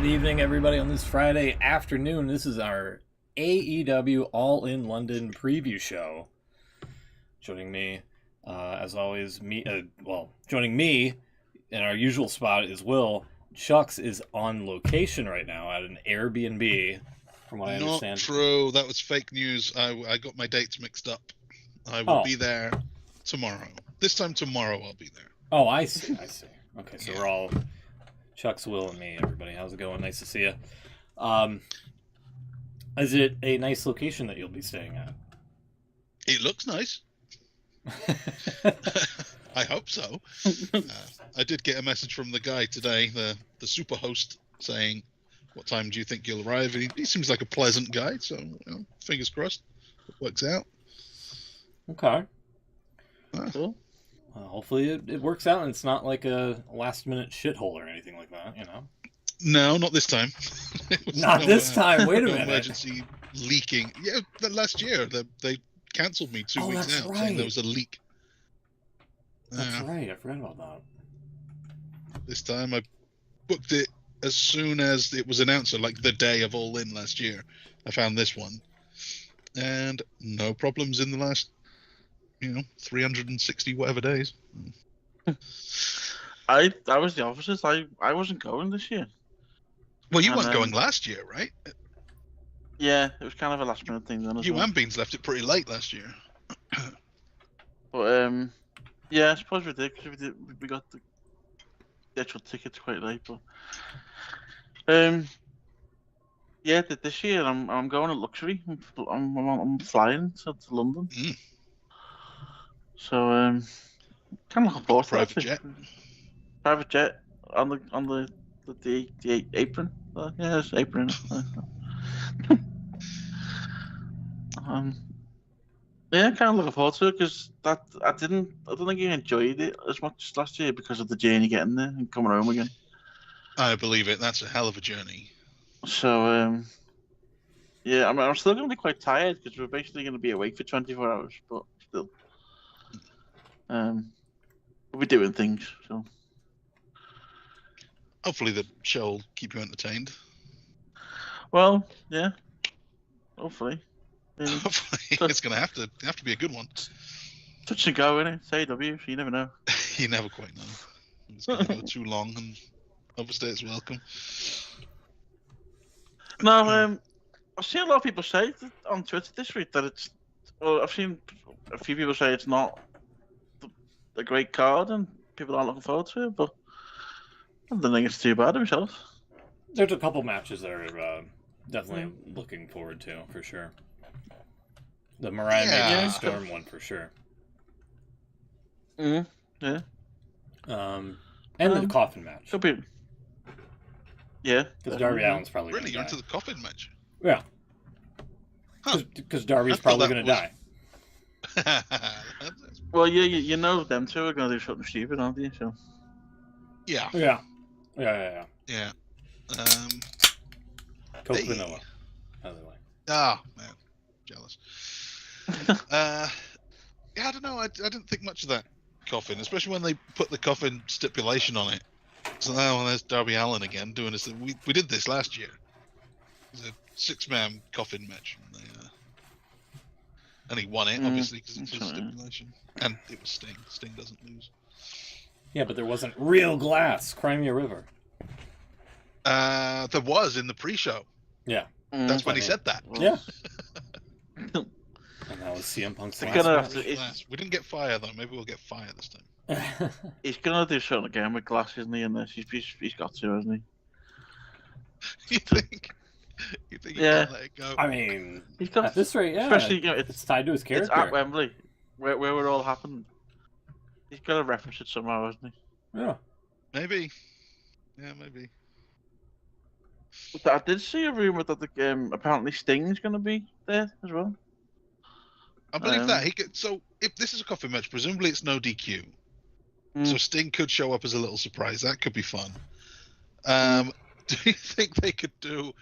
Good evening, everybody, on this Friday afternoon. This is our AEW All in London preview show. Joining me, as always, joining me in our usual spot is Will. Chucks is on location right now at an Airbnb, from what I understand. Not true. That was fake news. I got my dates mixed up. I will be there tomorrow. This time tomorrow I'll be there. Oh, I see. Okay, so we're all... Chuck's, Will, and me, everybody. How's it going? Nice to see you. Is it a nice location that you'll be staying at? It looks nice. I hope so. I did get a message from the guy today, the super host, saying, "What time do you think you'll arrive?" And he seems like a pleasant guy, so fingers crossed it works out. Okay. Cool. Hopefully it works out and it's not like a last-minute shithole or anything like that, you know? No, not this time. Not this time. Wait a minute. Emergency leaking. Yeah, last year they cancelled me 2 weeks out saying there was a leak. That's right. I forgot about that. This time I booked it as soon as it was announced, so like the day of All In last year. I found this one. And no problems in the last 360 whatever days. I was the opposite. I wasn't going this year. Well, you weren't going last year, right? Yeah, it was kind of a last minute thing then as well. You and Beans left it pretty late last year. But yeah, I suppose we did because we got the actual tickets quite late. But yeah, this year I'm going at luxury. I'm flying to London. So kind of looking forward to private jet. Private jet on the apron. Yeah, there's apron. Yeah, kind of looking forward to it because I don't think I enjoyed it as much last year because of the journey getting there and coming home again. I believe it. That's a hell of a journey. So yeah, I'm still going to be quite tired because we're basically going to be awake for 24 hours, but still. We'll be doing things, so hopefully the show will keep you entertained. Well, yeah, hopefully. Hopefully, it's gonna have to be a good one. Touch and go, innit? It's AEW, so you never know. You never quite know. It's gonna go too long and overstay its welcome. No, I've seen a lot of people say on Twitter this week that it's. Well, I've seen a few people say it's not a great card and people aren't looking forward to it, but I don't think it's too bad myself. There's a couple matches that are definitely looking forward to, for sure. The Mariah May Storm one, for sure. Yeah. And the coffin match. Could be. Yeah. Because Darby Allin's probably really going into the coffin match. Yeah. Because Darby's probably going to die. Well, you know them two are going to do something stupid, aren't you? So. Yeah. Coke vanilla, by the way. Ah, man, jealous. I don't know. I didn't think much of that coffin, especially when they put the coffin stipulation on it. So now there's Darby Allin again doing this. We did this last year. It was a 6-man coffin match. And he won it, obviously, because it's a stipulation. And it was Sting. Sting doesn't lose. Yeah, but there wasn't real glass. Crimea River. There was in the pre-show. Yeah. That's when he said that. Yeah. And that was CM Punk's last match. We didn't get fire, though. Maybe we'll get fire this time. He's going to do something again with glass, isn't he, in this? He's got to, hasn't he? You think he can't let it go? I mean, he's got, at this rate, yeah. Especially, it's tied to his character. It's at Wembley, where it all happened. He's got to reference it somehow, hasn't he? Yeah. Maybe. Yeah, maybe. But I did see a rumor that apparently Sting's going to be there as well. I believe that. So if this is a coffin match, presumably it's no DQ. So Sting could show up as a little surprise. That could be fun. Do you think they could do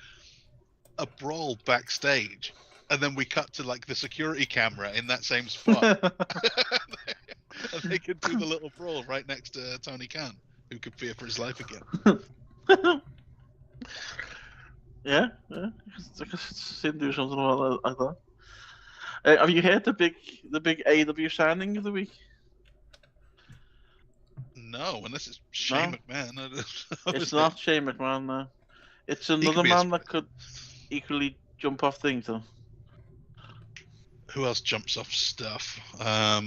a brawl backstage, and then we cut to like the security camera in that same spot, and they could do the little brawl right next to Tony Khan, who could fear for his life again? Yeah. I could see him do something like that. Have you heard the big AEW signing of the week? No, unless it's No, Shane McMahon. it's not Shane McMahon. No. It's another man that could equally jump off things. Though. Who else jumps off stuff? No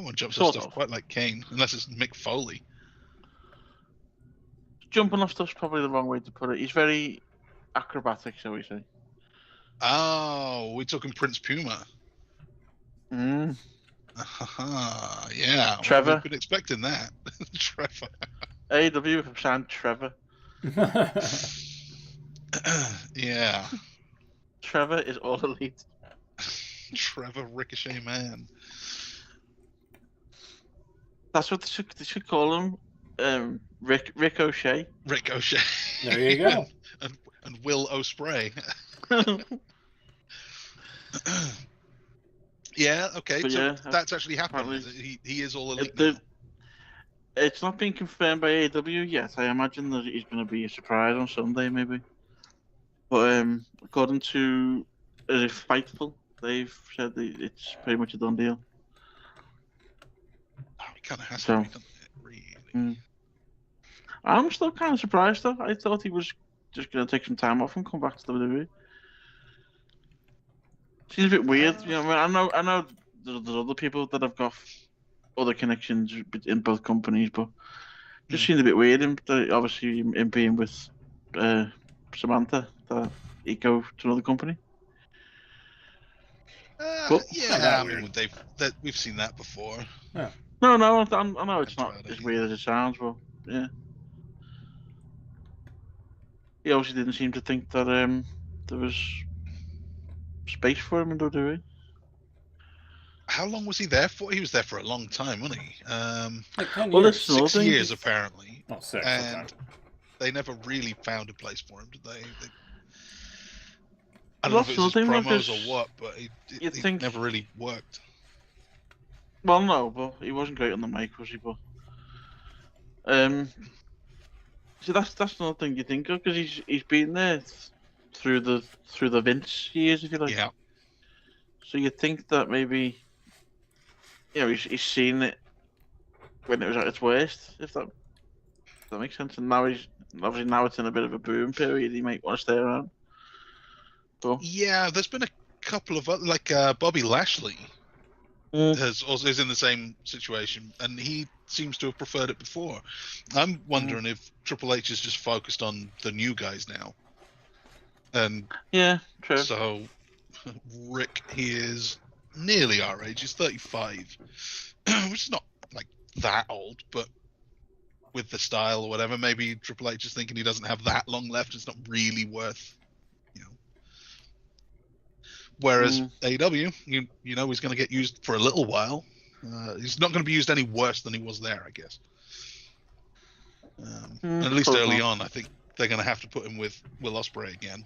one jumps off stuff quite like Kane, unless it's Mick Foley. Jumping off stuff's probably the wrong way to put it. He's very acrobatic, shall we say. Oh, we're talking Prince Puma. Yeah. Trevor. We've been expecting that. Trevor. AEW have signed Trevor. Yeah. Trevor is all elite. Trevor Ricochet Man. That's what they should call him. Ricochet. Ricochet. There you go. and Will Ospreay. Yeah, okay. But so yeah, that's actually happened. He is all elite. It's not been confirmed by AEW yet. I imagine that he's going to be a surprise on Sunday, maybe. But according to Fightful, they've said that it's pretty much a done deal. Oh, he kind of has to be, doesn't it? Really. I'm still kind of surprised, though. I thought he was just going to take some time off and come back to WWE. Seems a bit weird. You know, I know there's other people that have got other connections in both companies, but it just seemed a bit weird. Obviously, him being with Samantha, that he'd go to another company. Yeah, I mean, we've seen that before. Yeah. No, I know it's not as weird as it sounds, but yeah. He obviously didn't seem to think that there was space for him in WWE. How long was he there for? He was there for a long time, wasn't he? Like 10 well, years. 6 years apparently. Oh, 6. And okay. they never really found a place for him, did they? I don't know if it was his promos or what, but he never really worked. Well, no, but he wasn't great on the mic, was he? But see, that's another thing you think of, because he's been there through the Vince years, if you like. Yeah. So you think that maybe, you know, he's seen it when it was at its worst, if that makes sense. And now it's in a bit of a boom period. He might want to stay around. So. Yeah, there's been a couple of Bobby Lashley is in the same situation, and he seems to have preferred it before. I'm wondering if Triple H is just focused on the new guys now. And yeah, true. So Rick, he is nearly our age. He's 35, which is not like that old, but with the style or whatever, maybe Triple H is thinking he doesn't have that long left. It's not really worth, you know. Whereas AEW, you know, he's going to get used for a little while. He's not going to be used any worse than he was there, I guess. At least early on, I think they're going to have to put him with Will Ospreay again.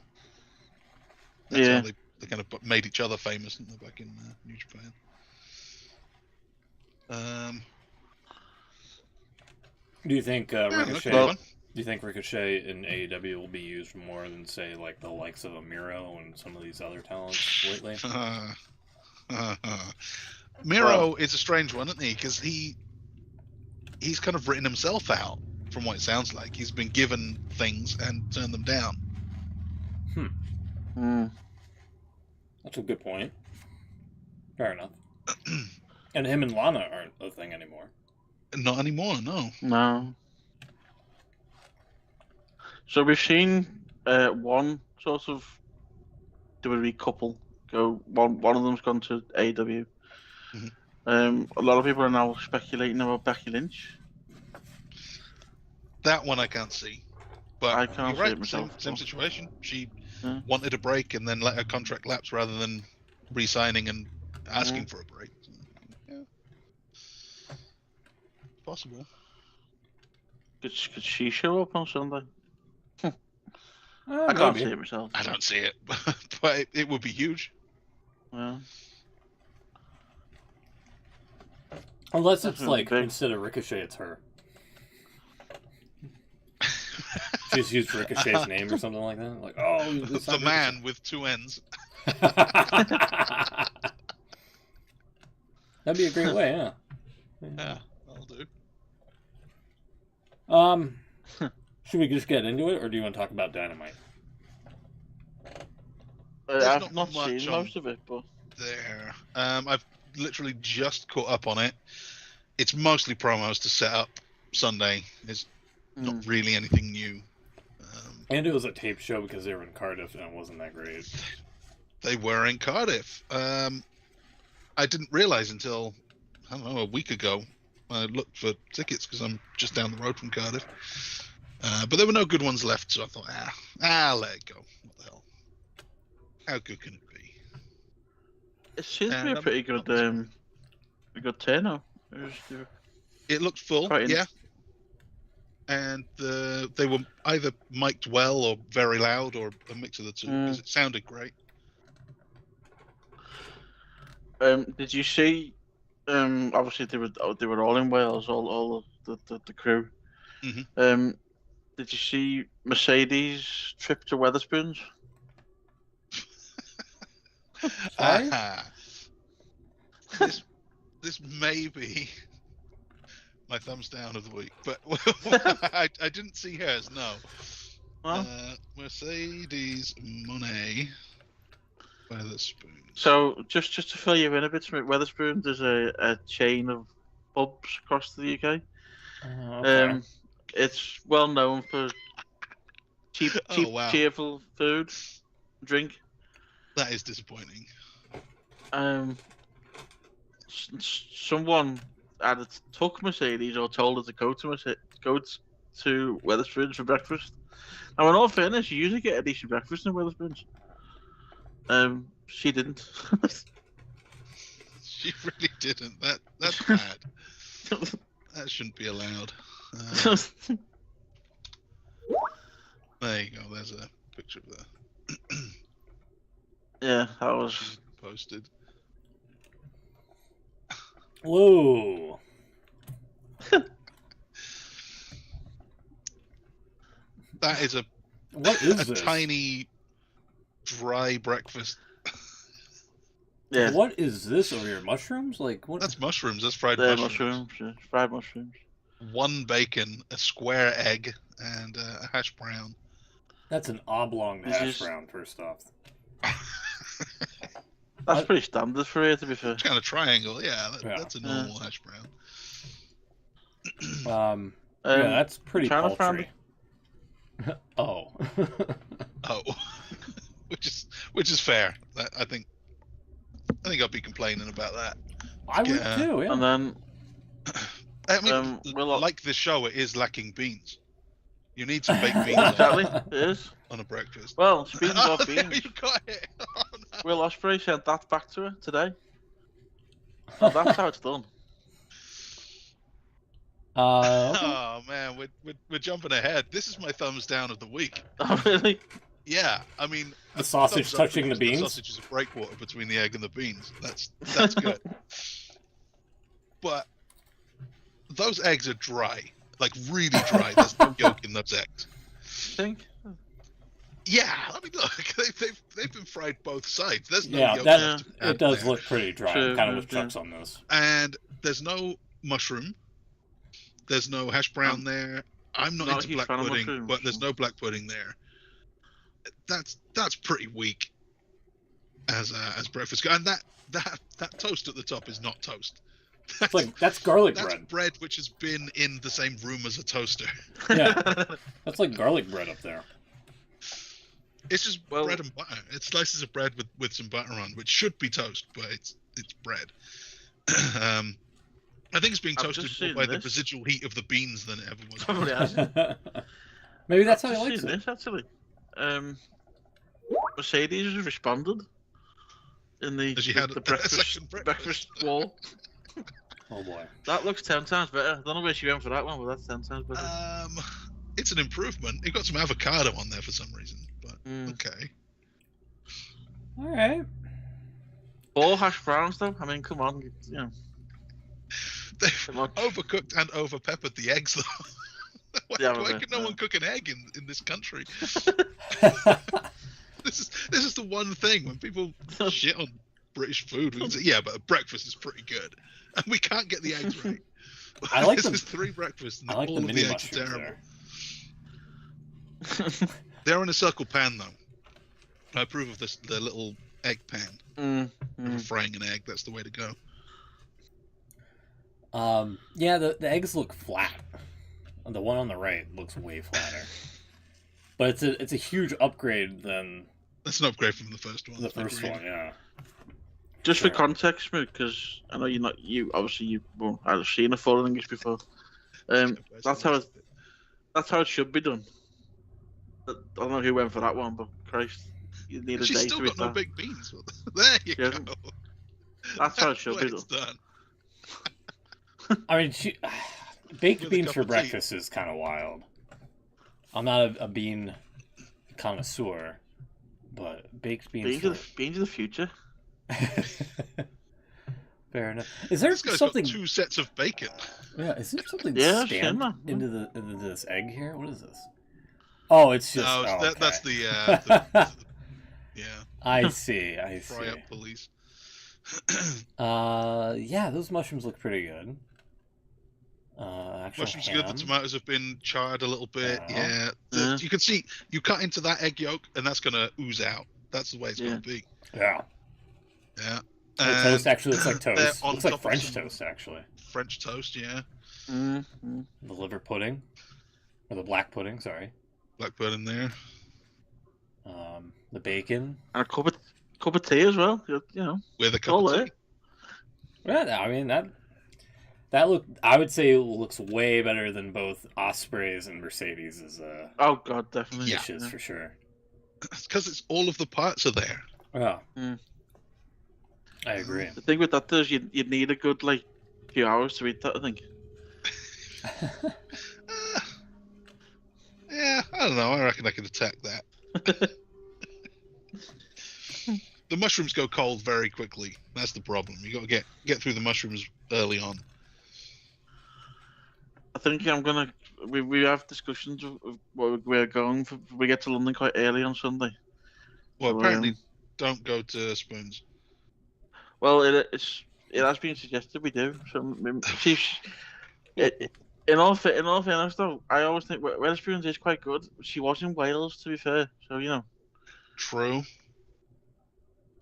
That's how they kind of made each other famous, didn't they, back in New Japan? Do you think Ricochet? Okay. Do you think Ricochet in AEW will be used more than, say, like the likes of Miro and some of these other talents lately? Miro is a strange one, isn't he? Because he's kind of written himself out, from what it sounds like. He's been given things and turned them down. That's a good point. Fair enough. And him and Lana aren't a thing anymore. Not anymore, no. No. So we've seen one sort of WWE couple go. One of them's gone to AEW. A lot of people are now speculating about Becky Lynch. That one I can't see. But I can't see it myself. Same situation. She wanted a break and then let her contract lapse rather than re-signing and asking for a break. So, yeah. Possible. Could she show up on Sunday? I can't Maybe. see it myself. I don't see it, but it would be huge. Yeah. Unless it's like, instead of Ricochet, it's her. Just use Ricochet's name or something like that. Like, oh, the man with 2 N's. That'd be a great way, yeah. Yeah, that'll do. Should we just get into it, or do you want to talk about Dynamite? I've not seen most of it, but there. I've literally just caught up on it. It's mostly promos to set up Sunday. It's not really anything new. And it was a tape show because they were in Cardiff, and it wasn't that great. They were in Cardiff. I didn't realize until, I don't know, a week ago. I looked for tickets because I'm just down the road from Cardiff. But there were no good ones left, so I thought, I'll let it go. What the hell? How good can it be? It seems to be a pretty good turnout. It looked full, yeah. And they were either mic'd well or very loud or a mix of the two, because it sounded great. Did you see? Obviously, they were all in Wales, all of the crew. Mm-hmm. Did you see Mercedes' trip to Wetherspoons? This may be my thumbs down of the week, but I didn't see hers. No. Well, Mercedes Monet Wetherspoons. So just to fill you in a bit, Wetherspoons is a chain of pubs across the UK. Okay. It's well known for cheap, cheerful food, drink. That is disappointing. Someone either took Mercedes or told her to go to Wetherspoons for breakfast. Now, in all fairness, you usually get a decent breakfast in Wetherspoons. She didn't. She really didn't. That's bad. That shouldn't be allowed. There you go. There's a picture of that. Yeah, that was posted. Whoa. That is what is this? Tiny dry breakfast. Yeah. What is this over here? Mushrooms? Like what? That's mushrooms. That's fried mushrooms. Yeah. Fried mushrooms. 1 bacon, a square egg, and a hash brown. That's an oblong hash brown, first off. That's pretty standard for here, to be fair. It's kind of triangle, yeah. That's a normal hash brown. Yeah, that's pretty paltry. Oh. Oh. which is fair. I think I'll be complaining about that. I would too, yeah. And then I mean, like this show, it is lacking beans. You need some baked beans. Exactly, it is. On a breakfast. Well, speaking of beans, you got it. Oh, no. Will Ospreay sent that back to her today. So that's how it's done. Okay. Oh man, we're jumping ahead. This is my thumbs down of the week. Oh really? Yeah, I mean the sausage touching the beans. The sausage is a breakwater between the egg and the beans. That's good. But those eggs are dry, like really dry. There's no yolk in those eggs. Think? Yeah, I mean, look, they've been fried both sides. There's no yolk. It does look pretty dry. I'm kind of with Chuck's on this. And there's no mushroom. There's no hash brown there. I'm not into black pudding, but there's no black pudding there. That's pretty weak as breakfast. And that toast at the top is not toast. That's garlic bread. That's bread which has been in the same room as a toaster. Yeah, that's like garlic bread up there. It's just bread and butter. It's slices of bread with some butter on, which should be toast, but it's bread. I think it's being toasted more by the residual heat of the beans than it ever was. Probably has. Maybe that's how he likes it. This, actually. Mercedes has responded in the breakfast wall. Oh boy. That looks 10 times better. I don't know where she went for that one, but that's 10 times better. It's an improvement. It got some avocado on there for some reason, but okay. All right. 4 hash browns, though. I mean, come on, They've overcooked and overpeppered the eggs, though. Why can no one cook an egg in this country? This is the one thing when people shit on British food. We can say, yeah, but a breakfast is pretty good, and we can't get the eggs right. I like this is 3 breakfasts, and I like all the of mini the eggs are mushrooms terrible. there. They're in a circle pan, though. I approve of the little egg pan. For frying an egg, that's the way to go. Yeah, the eggs look flat. The one on the right looks way flatter. But it's a huge upgrade than... That's an upgrade from the first one. The first one, yeah. Just for context, because I know you I've seen a full English before. That's how it should be done. I don't know who went for that one, but Christ, you need a She's day still to got eat no that. baked beans. There you go. That's how it should be It's done. I mean, baked With a beans cup for of tea. breakfast is kind of wild. I'm not a bean connoisseur, but baked beans. Beans of the future. Fair enough. Is there This guy's something? got 2 sets of bacon. Yeah, is there something Yeah, stamped sure, into this egg here? What is this? Oh, it's just. No, okay. that's the yeah. I see. Fry up police. Yeah, those mushrooms look pretty good. Actual Mushrooms are ham. good. The tomatoes have been charred a little bit. Yeah. You can see you cut into that egg yolk, and that's gonna ooze out. That's the way it's gonna be. Yeah. Yeah. The toast actually looks like they're toast. on Looks like top of French some toast, actually. French toast, yeah. Mm-hmm. The liver pudding, or the black pudding. Sorry. Black pudding there. The bacon. And a cup of tea as well. You know. With a cup All of there. tea. Yeah, I mean that look. I would say looks way better than both Osprey's and Mercedes' Oh God, definitely. dishes for sure. It's because it's all of the parts are there. Yeah. Mm. I agree. The thing with that is you'd need a good few hours to eat that. I think. Yeah, I don't know. I reckon I could attack that. The mushrooms go cold very quickly. That's the problem. You got to get through the mushrooms early on. I think I'm gonna. We have discussions of where we're going. We get to London quite early on Sunday. Well, So, apparently, don't go to Spoons. Well, it has been suggested we do. So, in all fairness, though, I always think Wetherspoons is quite good. She was in Wales, to be fair. So True.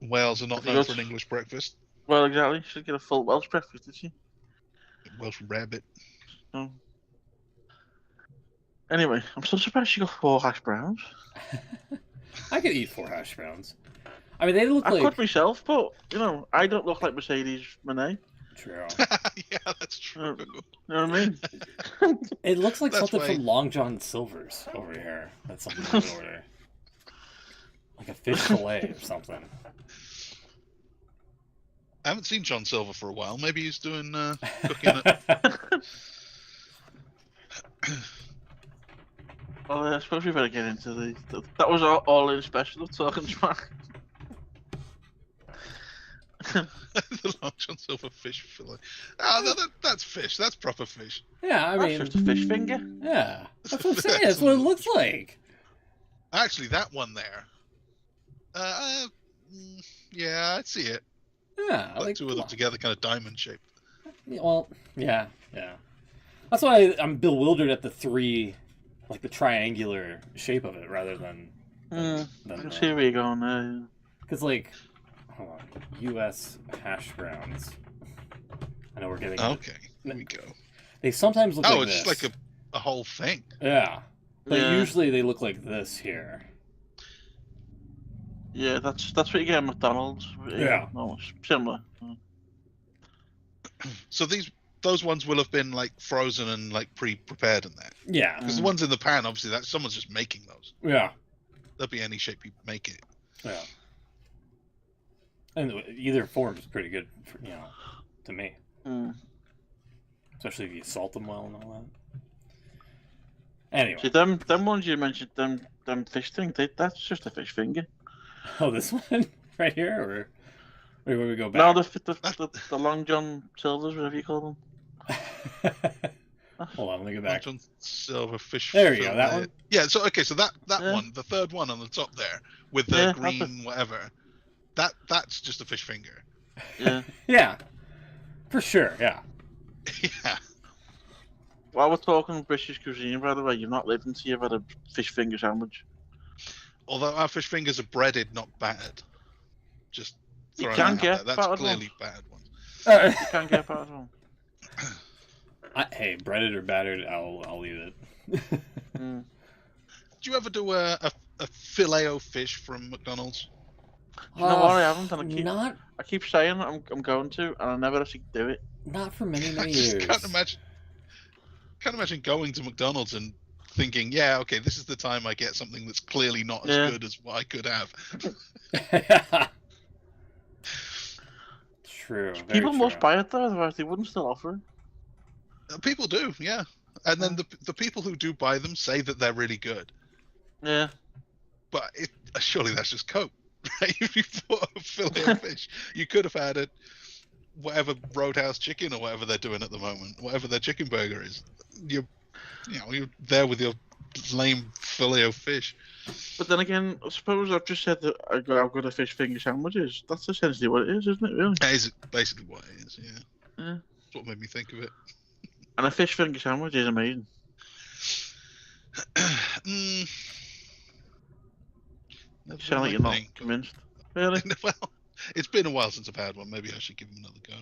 Wales are not known for an English breakfast. Well, exactly. She did get a full Welsh breakfast, did she? Welsh rabbit. So. Anyway, I'm so surprised she got 4 hash browns. I could eat 4 hash browns. I mean, they look I like. could myself, but I don't look like Mercedes Monet. True. Yeah, that's true. You know what I mean? It looks like That's something why- from Long John Silver's over here. That's something I would order. Like a fish fillet or something. I haven't seen John Silver for a while. Maybe he's doing cooking it. Well, I suppose we better get into that was all in special of talking track. The Long John Silver fish fillet. Oh, that's fish. That's proper fish. Yeah, I mean. That's just a fish finger. Yeah. That's what I'm saying. That's what it looks like. Actually, that one there. Yeah, I'd see it. Yeah. Like 2 of them together, kind of diamond shaped. Well, yeah. That's why I'm bewildered at the 3, like the triangular shape of it rather than. I can see where you're going there. Because, like, hold on. U.S. hash browns. I know we're getting. Okay, there we go. They sometimes look like this. It's just like a whole thing. Yeah. But Yeah. usually they look like this here. Yeah, that's what you get at McDonald's. Yeah. No, similar. So those ones will have been like frozen and like pre-prepared in that. Yeah. Because the ones in the pan, obviously, that someone's just making those. Yeah. They'll be any shape you make it. Yeah. And either form is pretty good, to me. Mm. Especially if you salt them well and all that. Anyway. See, them ones you mentioned, them fish thing, that's just a fish finger. Oh, this one right here, or where we go back? No, the Long John Silvers, whatever you call them. Hold on, let me go back. On silver fish. There you go, that one? Yeah, so okay, so that Yeah. one, the third one on the top there, with the green whatever, that's just a fish finger. Yeah. Yeah. For sure, yeah. Yeah. While we're talking British cuisine, by the way, you've not lived until you've had a fish finger sandwich. Although our fish fingers are breaded, not battered. Just You throwing can that get out there. That's battered clearly battered ones. You can get battered one. Hey, breaded or battered, I'll leave it. Mm. Do you ever do a Filet-O-Fish from McDonald's? Do you know what I haven't? And Not I keep saying I'm going to, and I never actually do it. not for many I years. just can't imagine going to McDonald's and thinking, yeah, okay, this is the time I get something that's clearly not as good as what I could have. True. People must buy it though, otherwise they wouldn't still offer it. People do, yeah. And then the people who do buy them say that they're really good. Yeah. But surely that's just Coke, right? If you bought a Filet-O-Fish, you could have had it, whatever Roadhouse chicken or whatever they're doing at the moment, whatever their chicken burger is. You're there with your lame Filet-O-Fish. But then again, I suppose I've just said that I've got a fish finger sandwiches. That's essentially what it is, isn't it? Really? That is basically what it is. Yeah. Yeah. That's what made me think of it. And a fish finger sandwich is amazing. You Sound like you're not convinced. Really? Well, it's been a while since I've had one. Maybe I should give them another go.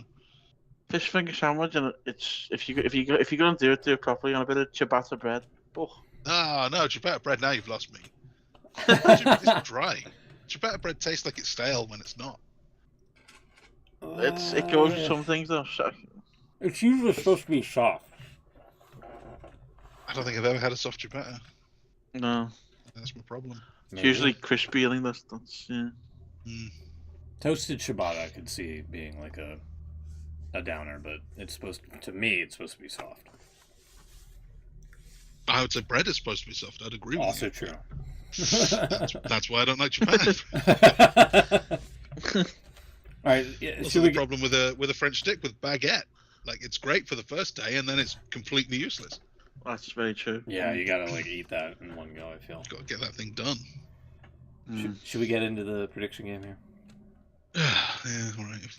Fish finger sandwich, and it's if you're gonna do it properly on a bit of ciabatta bread. Oh. Ah, no, ciabatta bread. Now you've lost me. It's dry. Ciabatta bread tastes like it's stale when it's not. It goes with some things though. So. It's usually supposed to be soft. I don't think I've ever had a soft ciabatta. No. That's my problem. It's usually crispy. I think that's yeah. Toasted ciabatta I could see being like a downer, but it's supposed to be soft. I would say bread is supposed to be soft. I'd agree with you. Also true. That's why I don't like ciabatta. All right. Also, the problem with a French stick with baguette, like it's great for the first day and then it's completely useless. That's very true. Yeah, you gotta eat that in one go. I feel. Got to get that thing done. Should we get into the prediction game here? Yeah, all right. If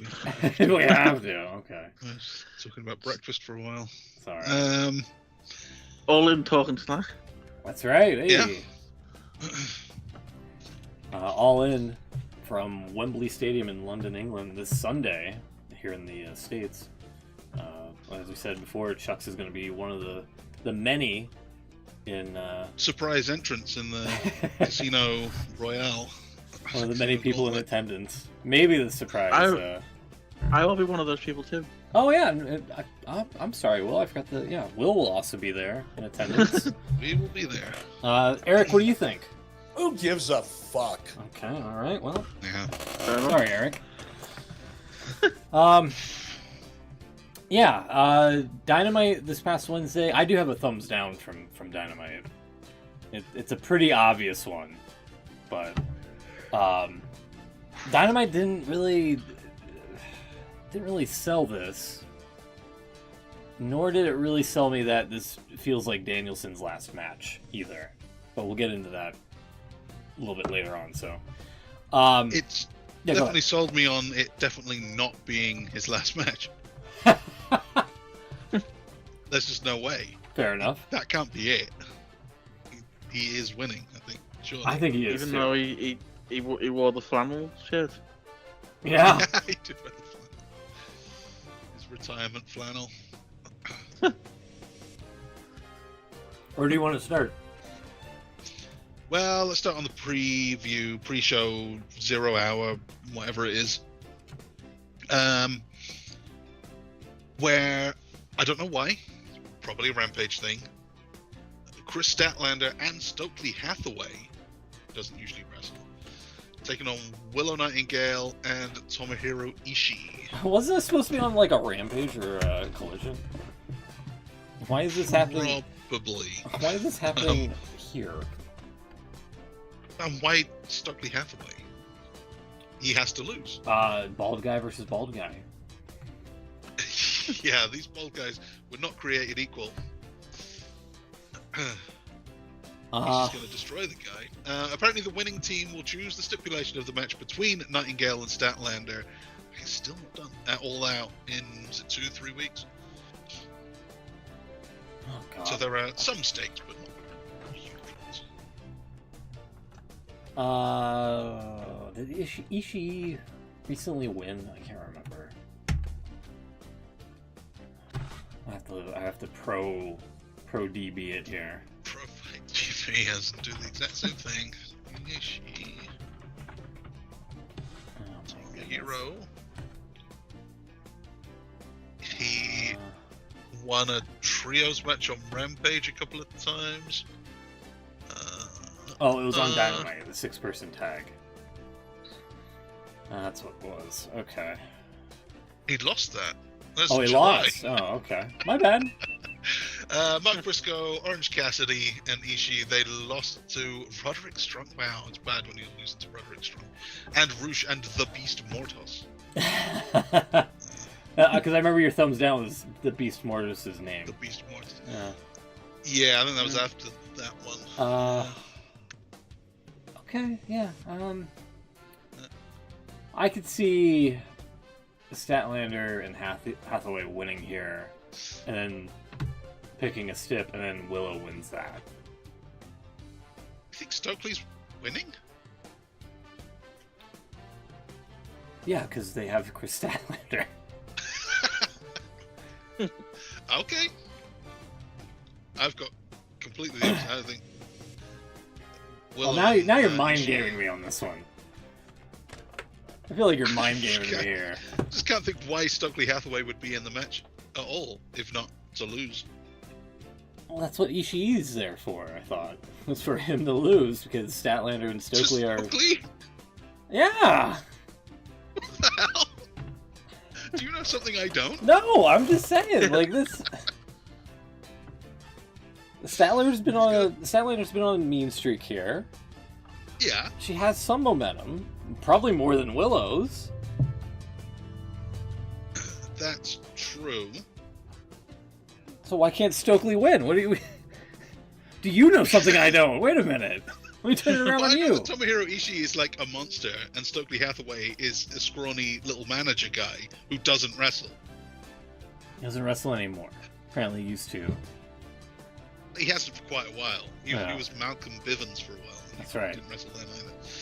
we have to. Okay. I was talking about breakfast for a while. It's all right. All in talking snack. That's right. Hey. Yeah. All in from Wembley Stadium in London, England, this Sunday here in the States. As we said before, Chuck's is going to be one of the many in surprise entrance in the Casino Royale. One of the many people in attendance. Maybe the surprise. I will be one of those people too. Oh yeah, I'm sorry, Will. I forgot Will also be there in attendance. We will be there. Eric, what do you think? Who gives a fuck? Okay, all right. Well, Yeah. sorry, Eric. Dynamite this past Wednesday. I do have a thumbs down from Dynamite. It's a pretty obvious one, but Dynamite didn't really sell this, nor did it really sell me that this feels like Danielson's last match either. But we'll get into that a little bit later on. So It's definitely sold me on it definitely not being his last match. There's just no way. Fair enough. That can't be it. He is winning, I think. Surely. I think he is. Even though he wore the flannel shirt. Yeah. He did wear the flannel. His retirement flannel. Where do you want to start? Well, let's start on the pre-show, 0 hour, whatever it is. Where, I don't know why, probably a Rampage thing, Chris Statlander and Stokely Hathaway, doesn't usually wrestle, taking on Willow Nightingale and Tomohiro Ishii. Wasn't this supposed to be on like a Rampage or a Collision? Why is this happening? Probably. Why is this happening here? And why Stokely Hathaway? He has to lose. Bald guy versus bald guy. Yeah, these bald guys were not created equal. just going to destroy the guy. Apparently, the winning team will choose the stipulation of the match between Nightingale and Statlander. He's still not done All Out in 2-3 weeks. Oh, God. So there are some stakes, but not. Did Ishii recently win? I can't remember. I have to pro DB it here. Pro Fight TV has to do the exact same thing. Ishii. Oh, my goodness. Hero. He won a trios match on Rampage a couple of times. It was on Dynamite, the 6-person tag. That's what it was. Okay. He lost that. That's He July. lost. Oh, okay. My bad. Mark Briscoe, Orange Cassidy, and Ishii, they lost to Roderick Strong. Wow, it's bad when you lose to Roderick Strong. And Roosh and the Beast Mortos. Because I remember your thumbs down was the Beast Mortis' name. The Beast Mortos. Yeah. I think that was after that one. Okay, yeah. I could see Statlander and Hathaway winning here, and then picking a stip, and then Willow wins that. You think Stokely's winning? Yeah, because they have Chris Statlander. Okay. I've got completely the opposite. I think. Well, now you're mind gaming me on this one. I feel like you're mind gaming me here. Just can't think why Stokely Hathaway would be in the match at all, if not to lose. Well, that's what Ishii's there for, I thought. Was for him to lose, because Statlander and Stokely are... Stokely? Yeah! What the hell? Do you know something I don't? No, I'm just saying, like this... Statlander's been on a mean streak here. Yeah. She has some momentum, probably more than Willow's. That's true. So why can't Stokely win? What do you? Do you know something I don't? Wait a minute. Let me turn it around Well, on I know you. that Tomohiro Ishii is like a monster, and Stokely Hathaway is a scrawny little manager guy who doesn't wrestle. He doesn't wrestle anymore. Apparently he used to. He hasn't for quite a while. He was Malcolm Bivens for a while. That's right. Didn't wrestle then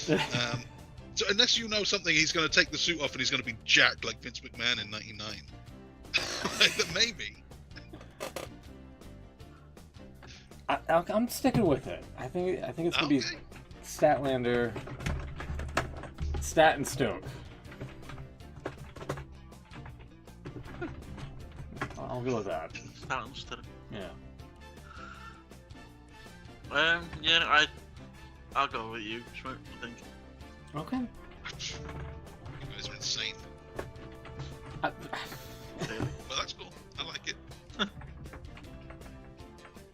either. So unless you know something, he's going to take the suit off and he's going to be jacked like Vince McMahon in '99. Like, maybe. I'm sticking with it. I think it's gonna be Statlander, Stat and Stoke. I'll go with that. Yeah. Yeah, I'll go with you, I think. Okay. You guys are insane. I, Well, that's cool. I like it.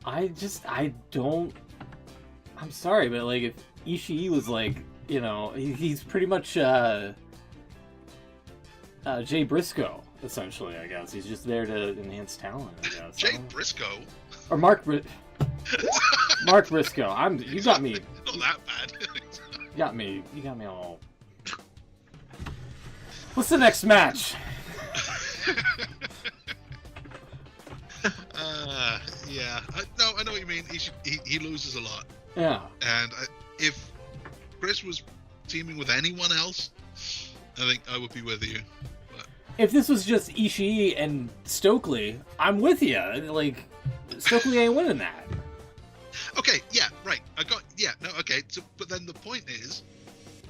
I don't. I'm sorry, but like if Ishii was like, you know, he's pretty much Jay Briscoe essentially. I guess he's just there to enhance talent. I guess. Jay Briscoe. Or Mark Briscoe. You got me. Not that bad. You got me all. What's the next match? Yeah. I know what you mean. He loses a lot. Yeah. And if Chris was teaming with anyone else, I think I would be with you. But... If this was just Ishii and Stokely, I'm with you. Like, Stokely ain't winning that. Okay, yeah, right. So, but then the point is,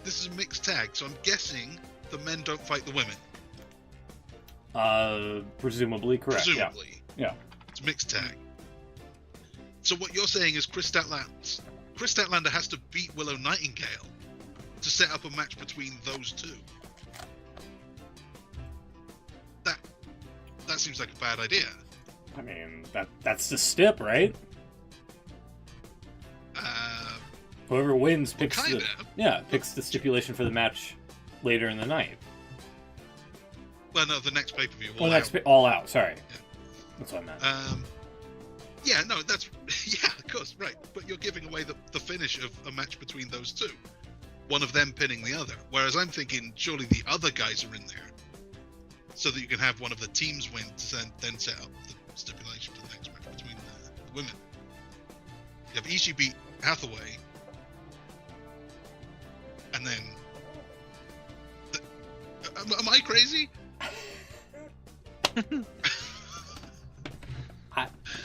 this is a mixed tag, so I'm guessing the men don't fight the women. Presumably correct. Presumably. Yeah. It's mixed tag. So what you're saying is Chris Statlander has to beat Willow Nightingale to set up a match between those two. That seems like a bad idea. I mean, that's the stip, right? Whoever wins picks picks the stipulation for the match later in the night. Well, no, the next pay-per-view. All out. Sorry, yeah. that's what I meant. Yeah, no, that's yeah, of course, right. But you're giving away the finish of a match between those two, one of them pinning the other. Whereas I'm thinking, surely the other guys are in there, so that you can have one of the teams win to then set up the stipulation for the next match between the women. You have Ishii beat Hathaway, and then am I crazy?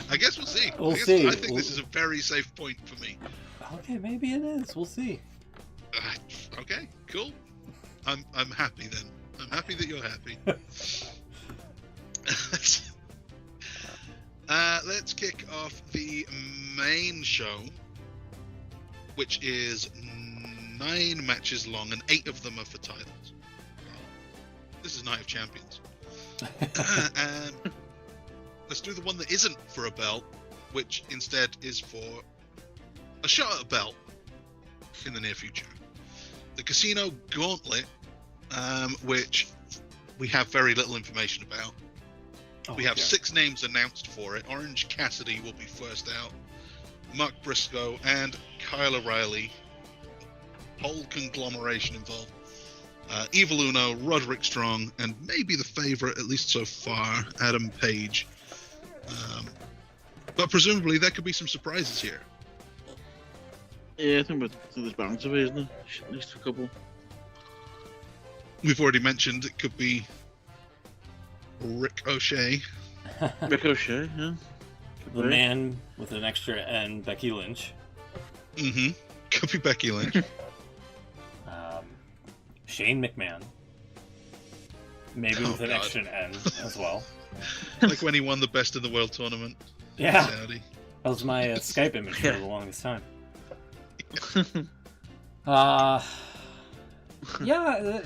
I guess we'll see. We'll see. I think this is a very safe point for me. Okay, maybe it is. We'll see. Okay, cool. I'm happy then. I'm happy that you're happy. Let's kick off the main show, which is 9 matches long, and 8 of them are for titles. This is Night of Champions. And let's do the one that isn't for a belt, which instead is for a shot at a belt in the near future. The Casino Gauntlet, which we have very little information about. We have 6 names announced for it. Orange Cassidy will be first out. Mark Briscoe and Kyle O'Reilly. Whole conglomeration involved. Evil Uno, Roderick Strong, and maybe the favorite, at least so far, Adam Page. But presumably there could be some surprises here. Yeah, I think there's bound to be, isn't there? At least a couple. We've already mentioned it could be Rick O'Shea. Rick O'Shea, yeah. The man with an extra N, Becky Lynch. Mm-hmm. Could be Becky Lynch. Shane McMahon. Maybe with an extra N as well. Like when he won the Best in the World tournament. Yeah. Saudi. That was my Skype image for the longest time. Yeah,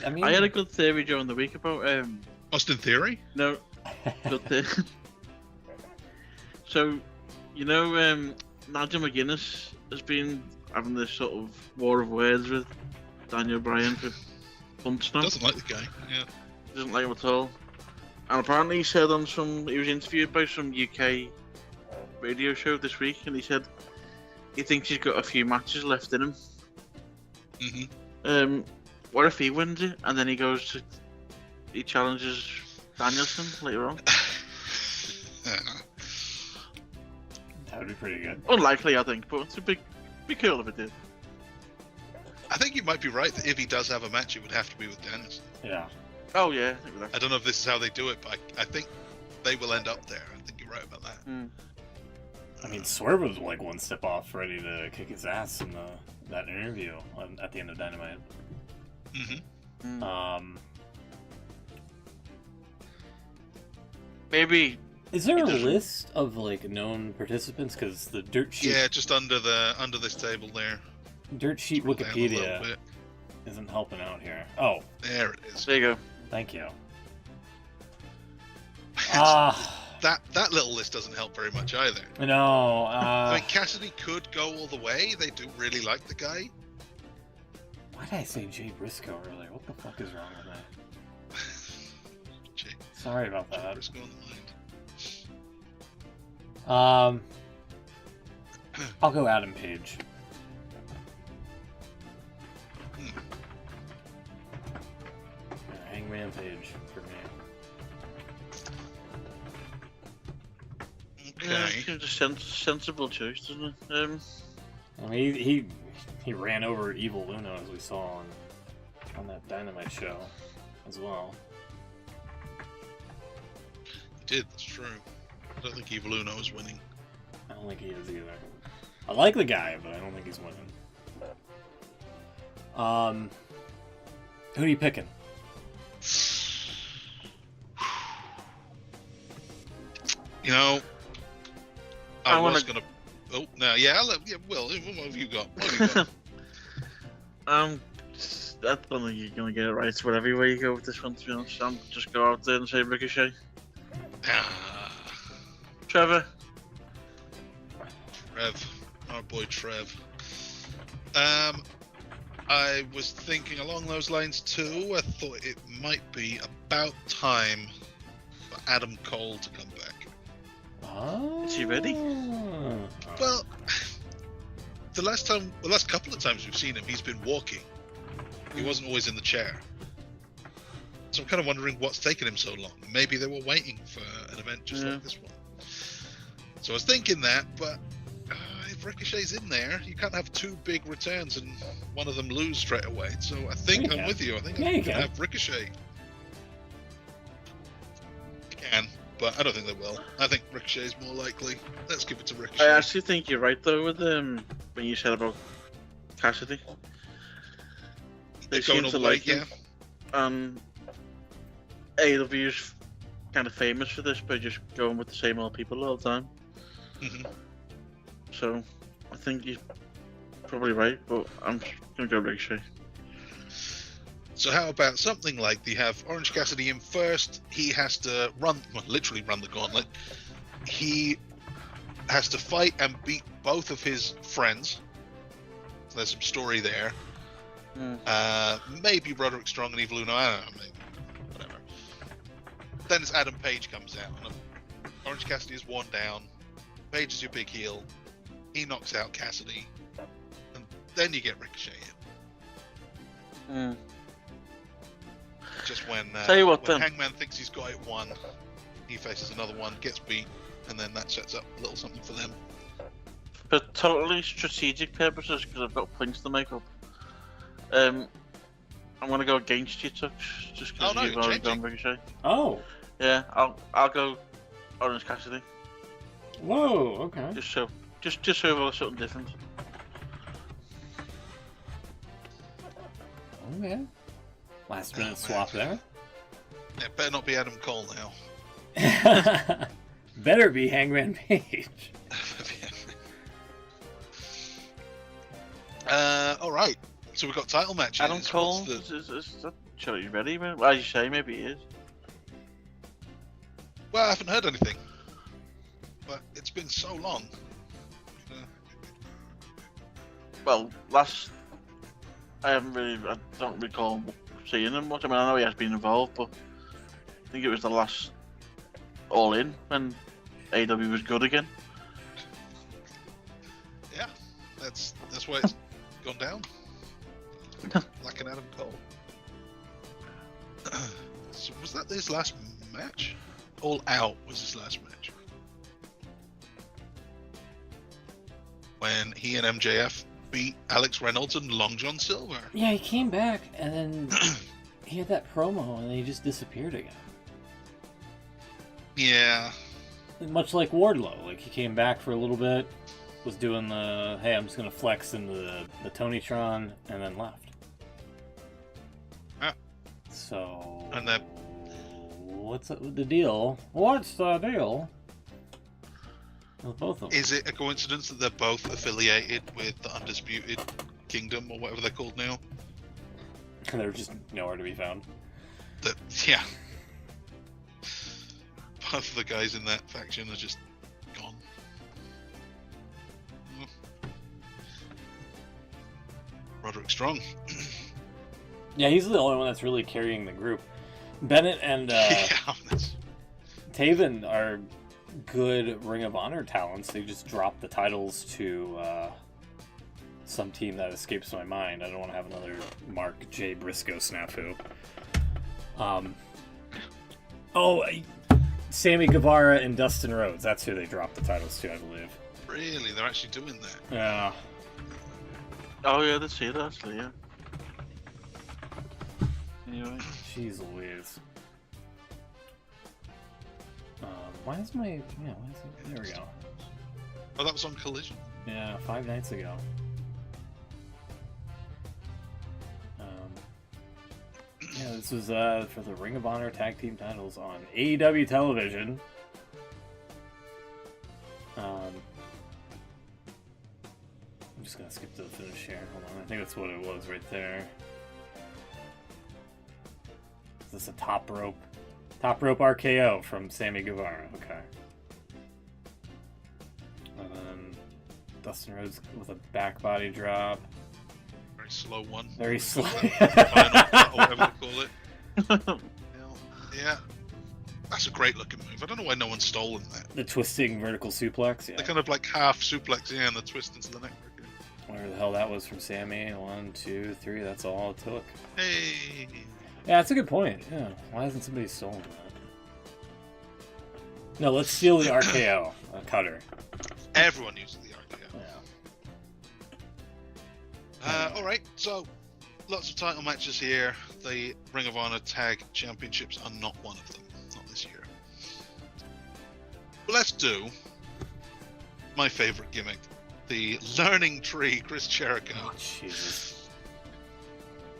I mean... I had a good theory during the week about... Austin Theory? No. Good theory. So, you know, Nadia McGuinness has been having this sort of war of words with Daniel Bryan for months now. Doesn't like the guy, yeah. Doesn't like him at all. And apparently he said on he was interviewed by some UK radio show this week, and he said he thinks he's got a few matches left in him. Mm-hmm. What if he wins it, and then he challenges Danielson later on? That would be pretty good. Unlikely, I think, but it'd be cool if it did. I think you might be right that if he does have a match, it would have to be with Danielson. Yeah. Oh yeah, I don't know if this is how they do it, but I think they will end up there. I think you're right about that. I mean, Swerve was like one step off, ready to kick his ass in that interview at the end of Dynamite. Mm-hmm. Maybe. Is there a list of like known participants? Because the dirt sheet. Yeah, just under this table there. Dirt sheet Wikipedia isn't helping out here. Oh, there it is. There you go. Thank you. That little list doesn't help very much either. No. I mean, Cassidy could go all the way. They do really like the guy. Why did I say Jay Briscoe earlier? What the fuck is wrong with that? Sorry about that. Briscoe on the mind. I'll go Adam Page. Hangman Page for me. Okay. Yeah, it's a sensible choice, doesn't it? I mean, he ran over Evil Uno, as we saw on that Dynamite show as well. He did, that's true. I don't think Evil Uno is winning. I don't think he is either. I like the guy, but I don't think he's winning. Who are you picking? You know, I was gonna. Oh no, yeah, Will. What have you got? I don't think you're gonna get it right. Whatever way you go with this one, to be honest, I'm just go out there and say Ricochet. Trevor. Trev, our boy Trev. I was thinking along those lines too. I thought it might be about time for Adam Cole to come back. Oh. Is he ready? Well, the last couple of times we've seen him, he's been walking. He wasn't always in the chair. So I'm kind of wondering what's taken him so long. Maybe they were waiting for an event just like this one. So I was thinking that, but if Ricochet's in there, you can't have two big returns and one of them lose straight away. So I think I'm with you. I think I'm going to have Ricochet. Can, but I don't think they will. I think Ricochet is more likely. Let's give it to Ricochet. I actually think you're right though with when you said about Cassidy. They seem to like him. AEW's kind of famous for this by just going with the same old people all the time. Mm-hmm. So I think you're probably right, but I'm gonna go Ricochet. So how about something like you have Orange Cassidy in first? He has to literally run the gauntlet. He has to fight and beat both of his friends. So there's some story there. Maybe Roderick Strong and Evil Uno. I don't know. Maybe whatever. Then it's Adam Page comes out, and Orange Cassidy is worn down. Page is your big heel. He knocks out Cassidy, and then you get Ricochet in. Just when, Tell you what, when Hangman thinks he's got it won, he faces another one, gets beat, and then that sets up a little something for them. For totally strategic purposes, because I've got points to make up, I'm gonna go against you, Tux, just because you've already gone Ricochet. Oh. Yeah, I'll go Orange Cassidy. Whoa. Okay. Just so we've got something different. Okay. Last minute swap there. Yeah, better not be Adam Cole now. Better be Hangman Page. All right. So we've got title matches. Adam Cole, is that sure you ready? Well, as you say, maybe he is. Well, I haven't heard anything, but it's been so long. Well, I don't recall seeing him much. I mean, I know he has been involved, but I think it was the last All In when AEW was good again. Yeah, that's why it's gone down. Like an Adam Cole. So was that his last match? All Out was his last match. When he and MJF beat Alex Reynolds and Long John Silver. Yeah, he came back and then he had that promo and then he just disappeared again. Yeah. Much like Wardlow, like he came back for a little bit, was doing the hey, I'm just gonna flex into the Tonytron, and then left. Yeah. So and then what's the deal? What's the deal with both of them? Is it a coincidence that they're both affiliated with the Undisputed Kingdom or whatever they're called now? They're just nowhere to be found. Yeah. Both of the guys in that faction are just gone. Roderick Strong. Yeah, he's the only one that's really carrying the group. Bennett and Taven are good Ring of Honor talents. They just dropped the titles to some team that escapes my mind. I don't want to have another Mark J. Briscoe snafu. Sammy Guevara and Dustin Rhodes. That's who they dropped the titles to, I believe. Really? They're actually doing that? Yeah. Oh yeah, that's it actually, yeah. Anyway. Jeez Louise. Why is my... Yeah, there we go. Oh, that was on Collision. Yeah, 5 nights ago. Yeah, this was for the Ring of Honor Tag Team titles on AEW television. I'm just gonna skip to the finish here. Hold on, I think that's what it was right there. Is this a top rope RKO from Sammy Guevara? Okay. And then Dustin Rhodes with a back body drop. Very slow one. Very slow. Final, or whatever they call it. Yeah. That's a great looking move. I don't know why no one's stolen that. The twisting vertical suplex, yeah. The kind of like half suplex, and the twist into the neck. Whatever the hell that was from Sammy. 1, 2, 3. That's all it took. Hey. Yeah, that's a good point. Yeah, why hasn't somebody stolen that? No, let's steal the RKO cutter. Everyone uses the RKO. Yeah. All right, so lots of title matches here. The Ring of Honor Tag Championships are not one of them. Not this year. But let's do my favorite gimmick. The Learning Tree, Chris Jericho, Oh, Jesus.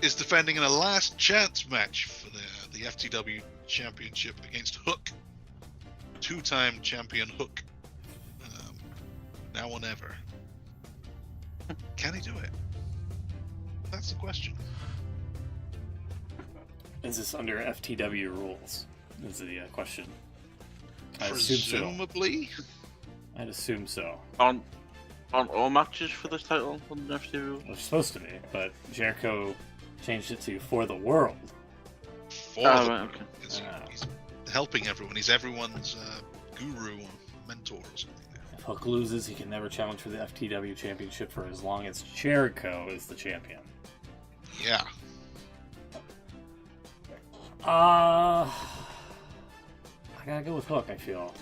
is defending in a last chance match for the FTW Championship against Hook. Two-time champion Hook. Now or never. Can he do it? That's the question. Is this under FTW rules? Is the question. I'd assume so. Presumably. I'd assume so. On all matches for this title on the FTW. It's supposed to be, but Jericho changed it to for the world. Right, okay. He's helping everyone. He's everyone's guru or mentor or something. If Hook loses, he can never challenge for the FTW championship for as long as Jericho is the champion. Yeah. I gotta go with Hook, I feel.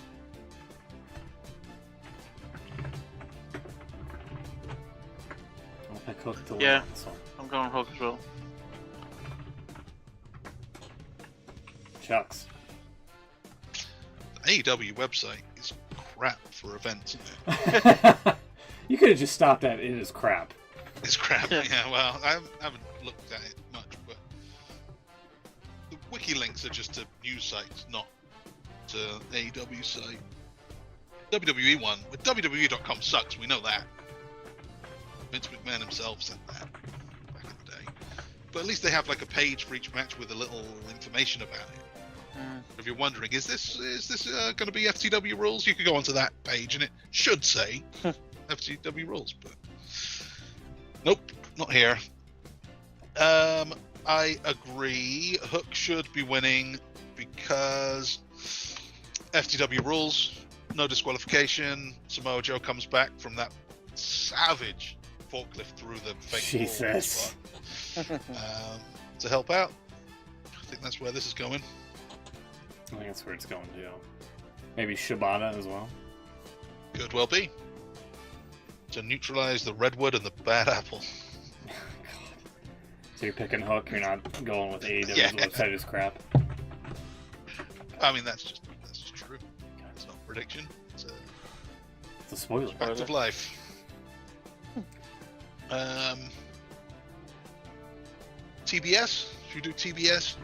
I'll pick Hook to win. Yeah. So. I'm going Hook as well. Chucks. The AEW website is crap for events, isn't it? You could have just stopped at it as crap. It's crap. Yeah. Yeah, well, I haven't looked at it much, but the wiki links are just to news sites, not to AEW site. WWE one, but WWE.com sucks, we know that. Vince McMahon himself said that back in the day. But at least they have like a page for each match with a little information about it. If you're wondering, is this going to be FTW rules? You could go onto that page and it should say FTW rules, but nope, not here. I agree. Hook should be winning because FTW rules, no disqualification. Samoa Joe comes back from that savage forklift through the fake Jesus. spot, to help out. I think that's where this is going. I think that's where it's going to. Maybe Shibata as well. Could well be. To neutralize the redwood and the bad apple. So you're picking Hook, you're not going with AEW's Yeah. website is crap. I mean, that's just true. It's not a prediction. It's a It's a spoiler. fact of life. TBS? Should we do TBS?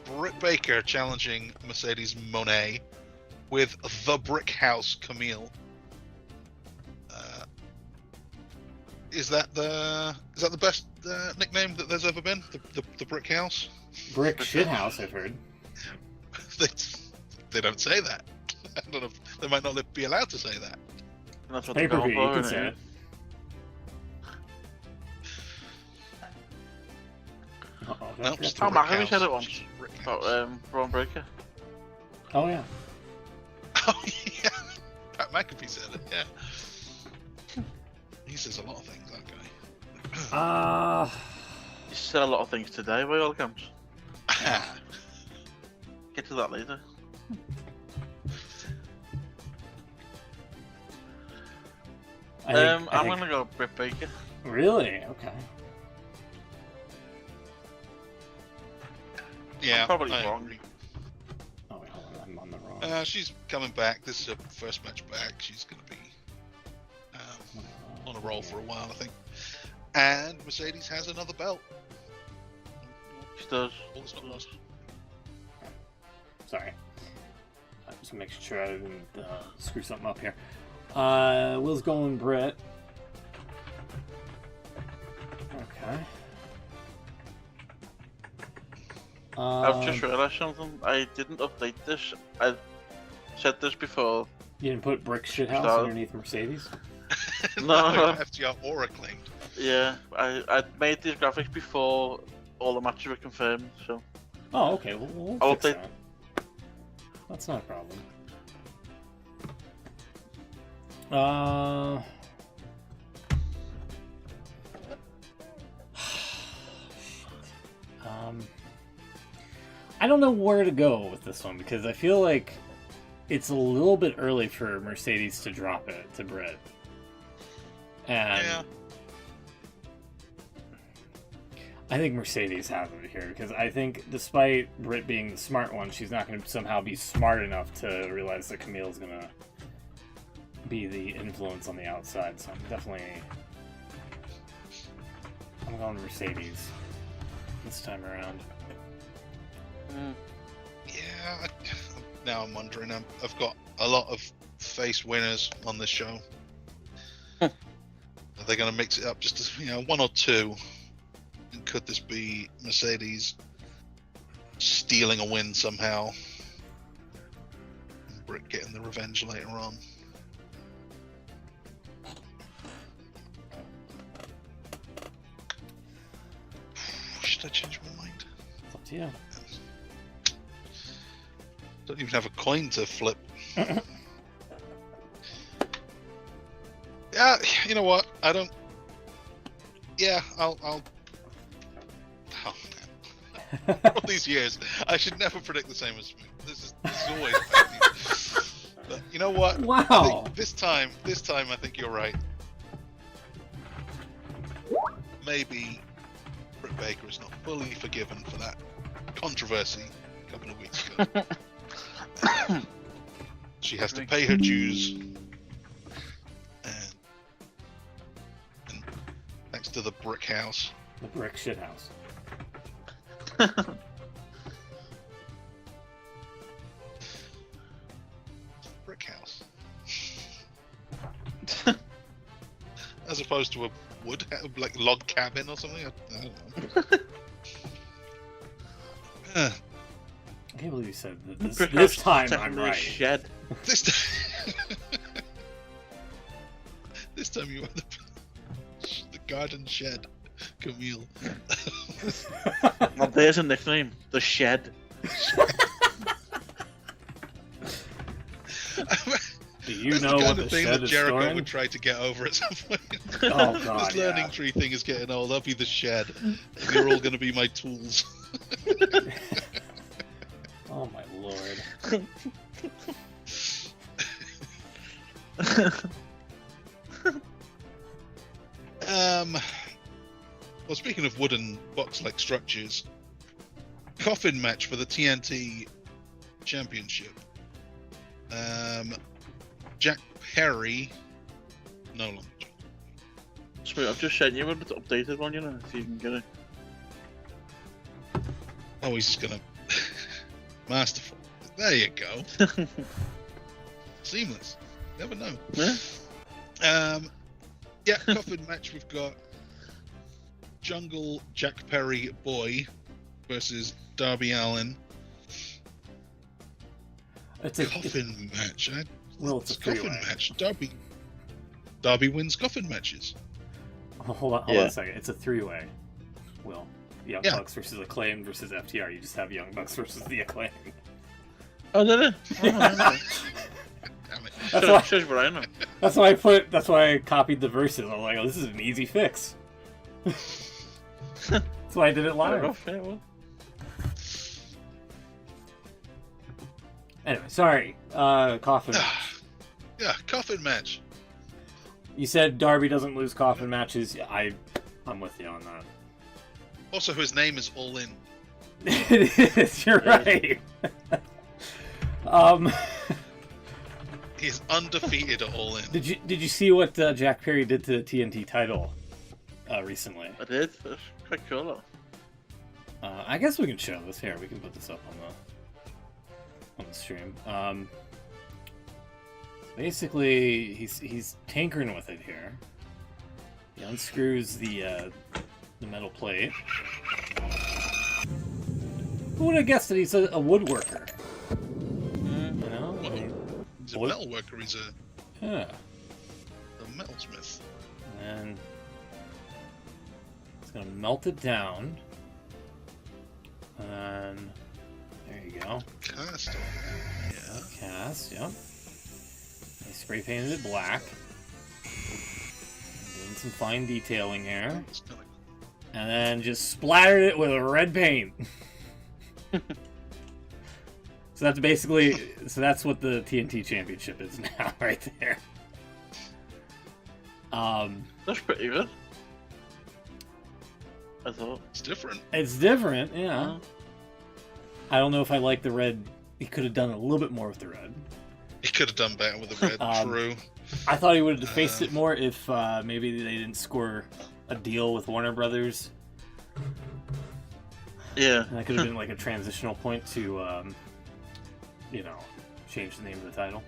Britt Baker challenging Mercedes Moné with the Brick House Camille. Is that the best nickname that there's ever been? The Brick House? Brick Shithouse, I've heard. They don't say that. I don't know if they might not be allowed to say that. And that's what they're Pay-per-view, going you for, can isn't say it? it. Uh-oh, Nope, that's- just the Oh, Brick Matt, we House. said it once. Just Brick About House. Braun Breaker. Oh, yeah. Oh yeah, Pat McAfee said it. Yeah, he says a lot of things. That guy. You said a lot of things today, by all accounts. Get to that later. I'm gonna go Britt Baker. Really? Okay. Yeah, I'm probably I wrong. agree. Oh, wait, hold on. I'm on the wrong. She's coming back. This is her first match back. She's going to be on a roll for a while, I think. And Mercedes has another belt. She does. All is not lost. Sorry. I'm just making sure I didn't screw something up here. Will's going Brett. Okay. I've just realised something. I didn't update this. I said this before. You didn't put Brick Shithouse No. underneath Mercedes? No. FTR or acclaimed. Yeah, I made these graphics before all the matches were confirmed, so Oh, okay. We'll I'll fix update- that. That's not a problem. I don't know where to go with this one because I feel like it's a little bit early for Mercedes to drop it to Britt. And Yeah. I think Mercedes has it here because I think despite Britt being the smart one, she's not going to somehow be smart enough to realize that Camille's going to be the influence on the outside. So I'm going Mercedes this time around. Yeah, now I'm wondering. I've got a lot of face winners on this show. Are they going to mix it up just as, one or two? And could this be Mercedes stealing a win somehow? And Britt getting the revenge later on. Should I change my mind? It's up to you. Don't even have a coin to flip. Yeah, you know what? I don't. Yeah, I'll. Oh, man. All these years, I should never predict the same as me. This is always. But you know what? Wow. I think this time, I think you're right. Maybe Britt Baker is not fully forgiven for that controversy a couple of weeks ago. She has to pay her dues, and thanks to the brick house. The brick shit house. Brick house. As opposed to a wood, like log cabin or something. I don't know. I can't believe you said that this time I'm right. Shed. This time you are the garden shed, Camille. Well, there's a nickname. The Shed. Do you That's know the kind what of the thing shed that is Jericho storing? would try to get over at some point. Oh god, This learning tree thing is getting old. I'll be the shed. You're all going to be my tools. Oh my lord. Well, speaking of wooden box-like structures, coffin match for the TNT Championship. Jack Perry, no longer. Sweet, I've just sent you an updated one, if you can get it. Oh, he's just gonna masterful. There you go. Seamless. Never know. Yeah. Yeah, coffin match. We've got Jungle Jack Perry Boy versus Darby Allin. It's a Coffin match. Well, it's a coffin three-way. match. Darby wins coffin matches. Hold on a second. It's a three-way. Will Young Yeah. Bucks versus Acclaim versus FTR. You just have Young Bucks versus the Acclaim. Oh, did it? Oh, Damn it. That's why, shows what I know. that's why I copied the verses. I'm like, oh, this is an easy fix. That's why I did it Fair live. enough, yeah, well. Anyway, sorry. Coffin match. Yeah, coffin match. You said Darby doesn't lose coffin matches. I'm with you on that. Also, his name is All In. It is. You're right. He's undefeated at All In. Did you see what Jack Perry did to the TNT title recently? I did. That's quite cool, though. I guess we can show this here. We can put this up on the stream. Basically, he's tinkering with it here. He unscrews the metal plate. Who would have guessed that he's a woodworker? You know, Well, he's a metal worker. He's a metalsmith. And he's gonna melt it down, and There you go. Cast on there. Yeah. Cast, yep. They spray painted it black. Doing some fine detailing here. And then just splattered it with red paint. So that's basically, that's what the TNT Championship is now, right there. That's pretty good. I thought. It's different. It's different, yeah. I don't know if I like the red. He could have done a little bit more with the red. He could have done better with the red. True. I thought he would have defaced it more if maybe they didn't score a deal with Warner Brothers. Yeah. And that could have been like a transitional point to, change the name of the title.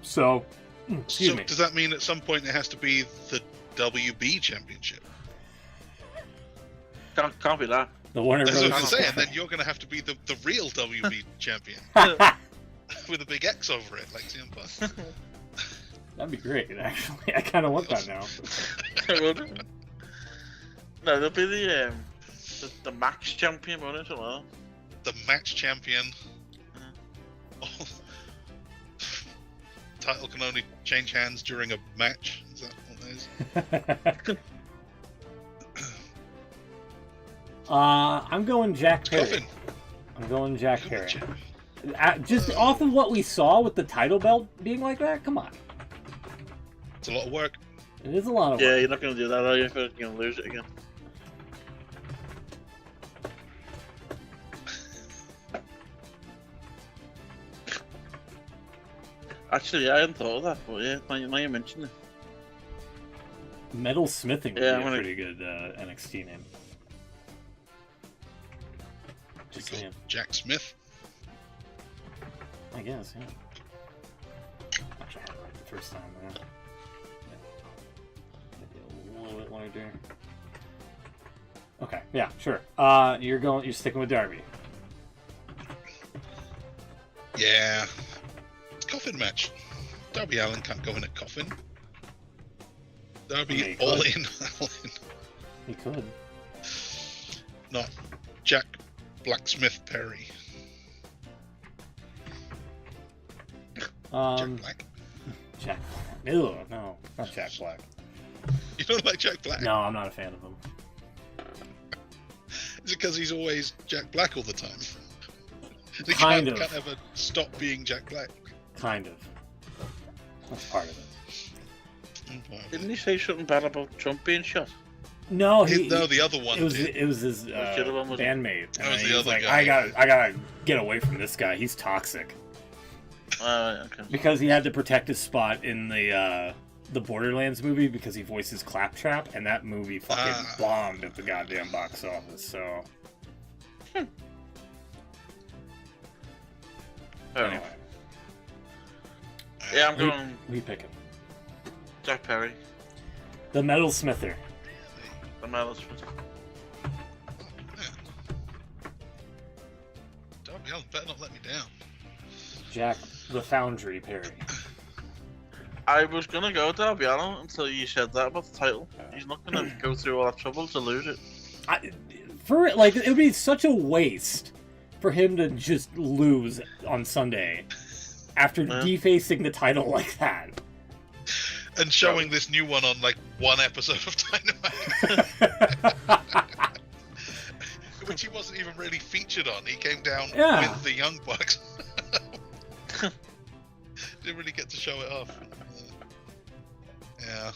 So, excuse me. Does that mean at some point it has to be the WB Championship? Can't be that. The Warner That's Brothers. what I'm saying. Then you're going to have to be the real WB champion with a big X over it, like CM Punk. That'd be great, actually. I kind of want that now. No, they'll be the Max champion, won't it? Well, The match champion. Oh. Title can only change hands during a match. Is that what that is? I'm going Jack Perry. Coffin. I'm going Jack Perry. Just off of what we saw with the title belt being like that, come on. It's a lot of work. It is a lot of yeah, work. you're not going to do that, are you? You're going to lose it again. Actually, I hadn't thought of that, but yeah, now you mentioned it. Metal Smithing would Yeah, be I'm a gonna- pretty good NXT name. Just saying. Jack Smith. I guess, yeah. Actually, I had it right the first time there. Maybe a little bit larger. Okay, yeah, sure. You're sticking with Darby. Yeah. Coffin match. Darby Allin can't go in at Coffin. Darby Yeah, he all could. in. All in. He could. Not Jack Blacksmith Perry. Jack Black. Jack Black. Ew, no, not Jack Black. You don't like Jack Black? No, I'm not a fan of him. Is it because he's always Jack Black all the time? He Kind of. can't ever stop being Jack Black. Kind of. That's part of it. Didn't he say something bad about Trump being shot? No, No, the other one It was did. his the other one was it? bandmate. That was And the he's other like, guy. I gotta get away from this guy. He's toxic. Okay. Because he had to protect his spot in the Borderlands movie because he voices Claptrap, and that movie fucking bombed at the goddamn box office. So anyway, Yeah, I'm going we picking Jack Perry. the Metal Smither. The Metal Smith. Darby Allin better not let me down. Jack the Foundry Perry. I was going to go Darby Allin until you said that about the title. He's not going to go through all that trouble to lose it. It would be such a waste for him to just lose on Sunday after defacing the title like that. And showing this new one on like one episode of Dynamite. Which he wasn't even really featured on. He came down with the Young Bucks. Didn't really get to show it off. Yeah.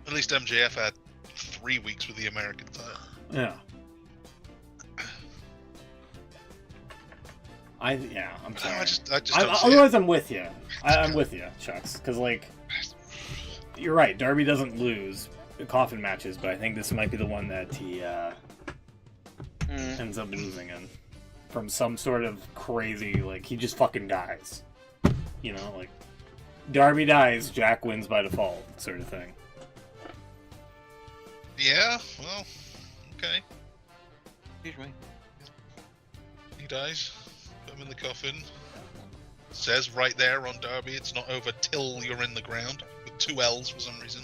At least MJF had 3 weeks with the American title. Yeah. I'm sorry. I just don't see otherwise, it. I'm with you. I'm with you, Chucks. Because, you're right. Darby doesn't lose coffin matches, but I think this might be the one that he ends up losing in. From some sort of crazy, he just fucking dies. Darby dies, Jack wins by default, sort of thing. Yeah, well, okay. Excuse me. He dies. Put him in the coffin. Says right there on Darby, it's not over till you're in the ground. With 2 L's for some reason.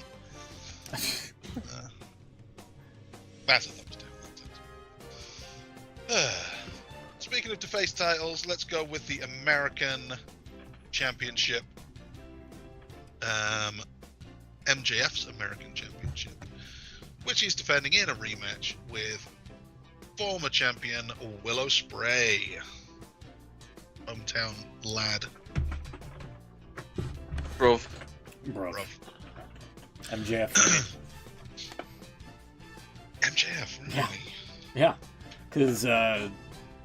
That's a thumbs down. speaking of deface titles, let's go with the American Championship. MJF's American Championship, which he's defending in a rematch with former champion Will Ospreay, hometown lad. Bruv. MJF. MJF, really? Yeah, because I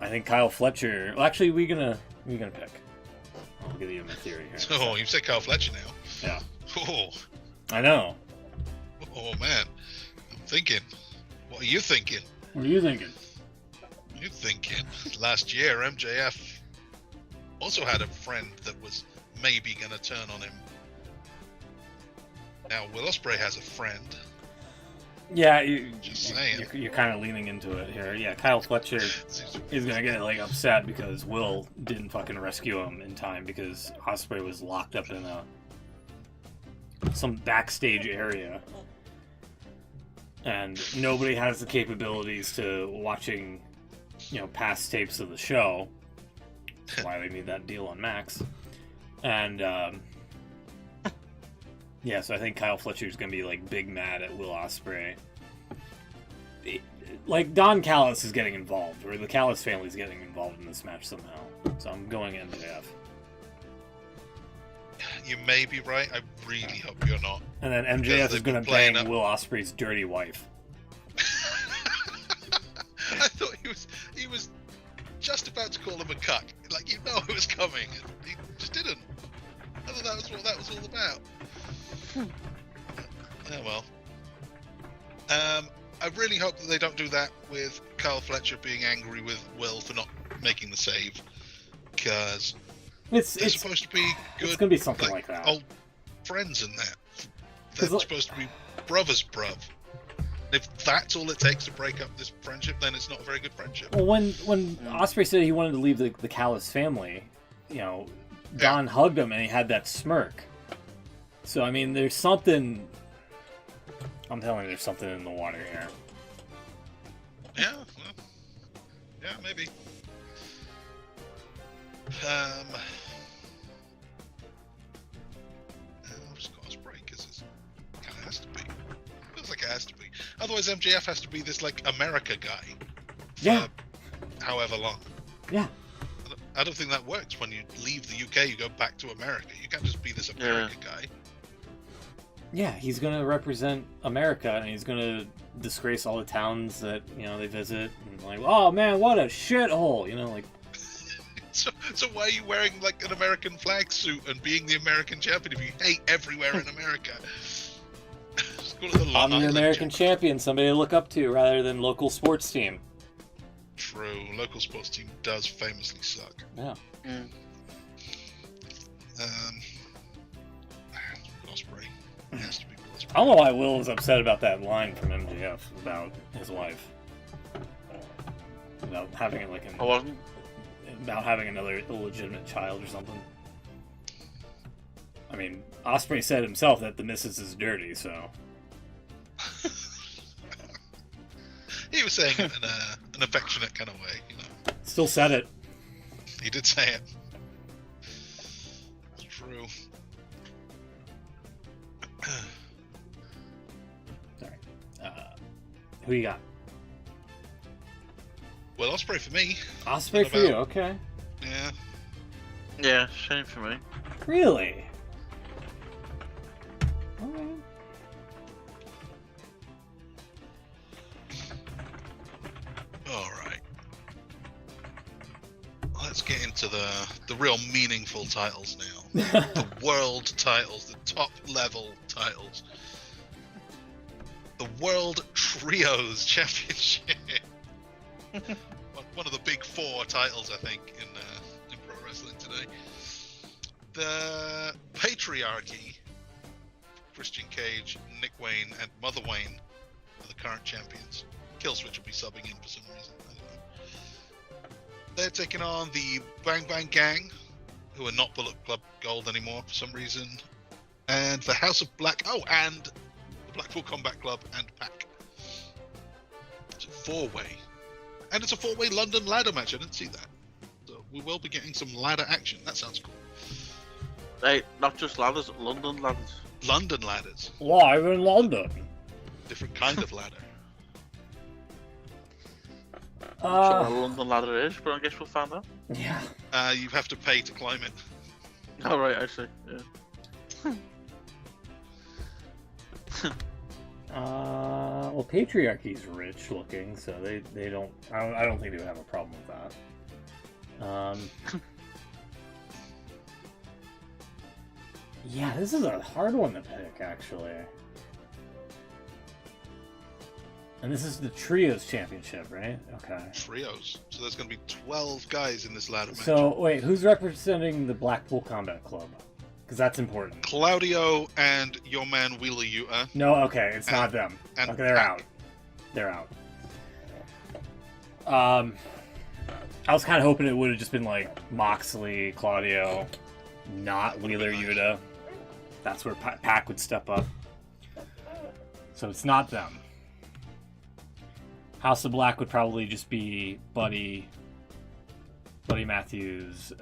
think Kyle Fletcher. Well, actually, we're gonna pick. I'll give you my theory here. Oh, you said Kyle Fletcher now. Yeah. Oh. I know. Oh man, I'm thinking. What are you thinking? What are you thinking? You're thinking. Last year, MJF also had a friend that was maybe going to turn on him. Now Will Ospreay has a friend. Yeah, you're kind of leaning into it here. Yeah, Kyle Fletcher is gonna get like upset because Will didn't fucking rescue him in time because Ospreay was locked up in some backstage area, and nobody has the capabilities to watching, past tapes of the show. That's why they need that deal on Max, and yeah, so I think Kyle Fletcher's gonna be like big mad at Will Ospreay. Like Don Callis is getting involved, or the Callis family's getting involved in this match somehow. So I'm going MJF. You may be right. I really hope you're not. And then MJF is gonna bang Will Ospreay's dirty wife. I thought he was just about to call him a cuck. Like, it was coming. He just didn't. I thought that was what that was all about. Oh well. I really hope that they don't do that with Kyle Fletcher being angry with Will for not making the save, because it's supposed to be good. It's gonna be something like that. Old friends in that. They're supposed to be brothers, bruv. If that's all it takes to break up this friendship, then it's not a very good friendship. Well, when Ospreay said he wanted to leave the Callis family, Don hugged him and he had that smirk. So, I mean, there's something... I'm telling you, there's something in the water here. Yeah, well, yeah, maybe. I'll just go Ospreay, because it kind of has to be. Feels like it has to be. Otherwise, MJF has to be this, like, America guy. Yeah. However long. Yeah. I don't think that works. When you leave the UK, you go back to America. You can't just be this America guy. Yeah, he's going to represent America, and he's going to disgrace all the towns that, they visit. And like, oh, man, what a shithole, like... So why are you wearing, like, an American flag suit and being the American champion if you hate everywhere in America? I'm the American champion, somebody to look up to, rather than local sports team. True, local sports team does famously suck. Yeah. Ospreay. It has to be Ospreay. I don't know why Will was upset about that line from MJF about his wife. About having it like about having another illegitimate child or something. I mean, Ospreay said himself that the missus is dirty, so... He was saying it in an affectionate kind of way, Still said it. He did say it. It's true. Sorry. Who you got? Well, Ospreay for me. Ospreay for you, okay. Yeah. Yeah, shame for me. Really? Alright. Alright. Let's get into the real meaningful titles now. The world titles, the top level titles. The World Trios Championship. One of the big four titles, I think, in pro wrestling today. The Patriarchy, Christian Cage, Nick Wayne, and Mother Wayne are the current champions. Killswitch will be subbing in for some reason. I don't know. They're taking on the Bang Bang Gang, who are not Bullet Club Gold anymore for some reason, and the House of Black. Oh, and the Blackpool Combat Club and PAC. It's a four-way. And it's a four-way London ladder match. I didn't see that. we will be getting some ladder action. That sounds cool. Hey, not just ladders, London ladders. London ladders. Live in London. Different kind of ladder. I'm not sure what a London ladder is, but I guess we'll find out. Yeah. You have to pay to climb it. Oh, right, I see. Yeah. Well, Patriarchy's rich looking, so they don't. I don't think they would have a problem with that. Yeah, this is a hard one to pick, actually. And this is the Trios Championship, right? Okay. Trios. So there's going to be 12 guys in this ladder match. So, wait, who's representing the Blackpool Combat Club? Because that's important. Claudio and your man Wheeler Yuta. No, okay, it's not them. And Okay, they're out. They're out. I was kind of hoping it would have just been like Moxley, Claudio, not Wheeler Yuta. That's where Pac would step up. So it's not them. House of Black would probably just be Buddy Matthews,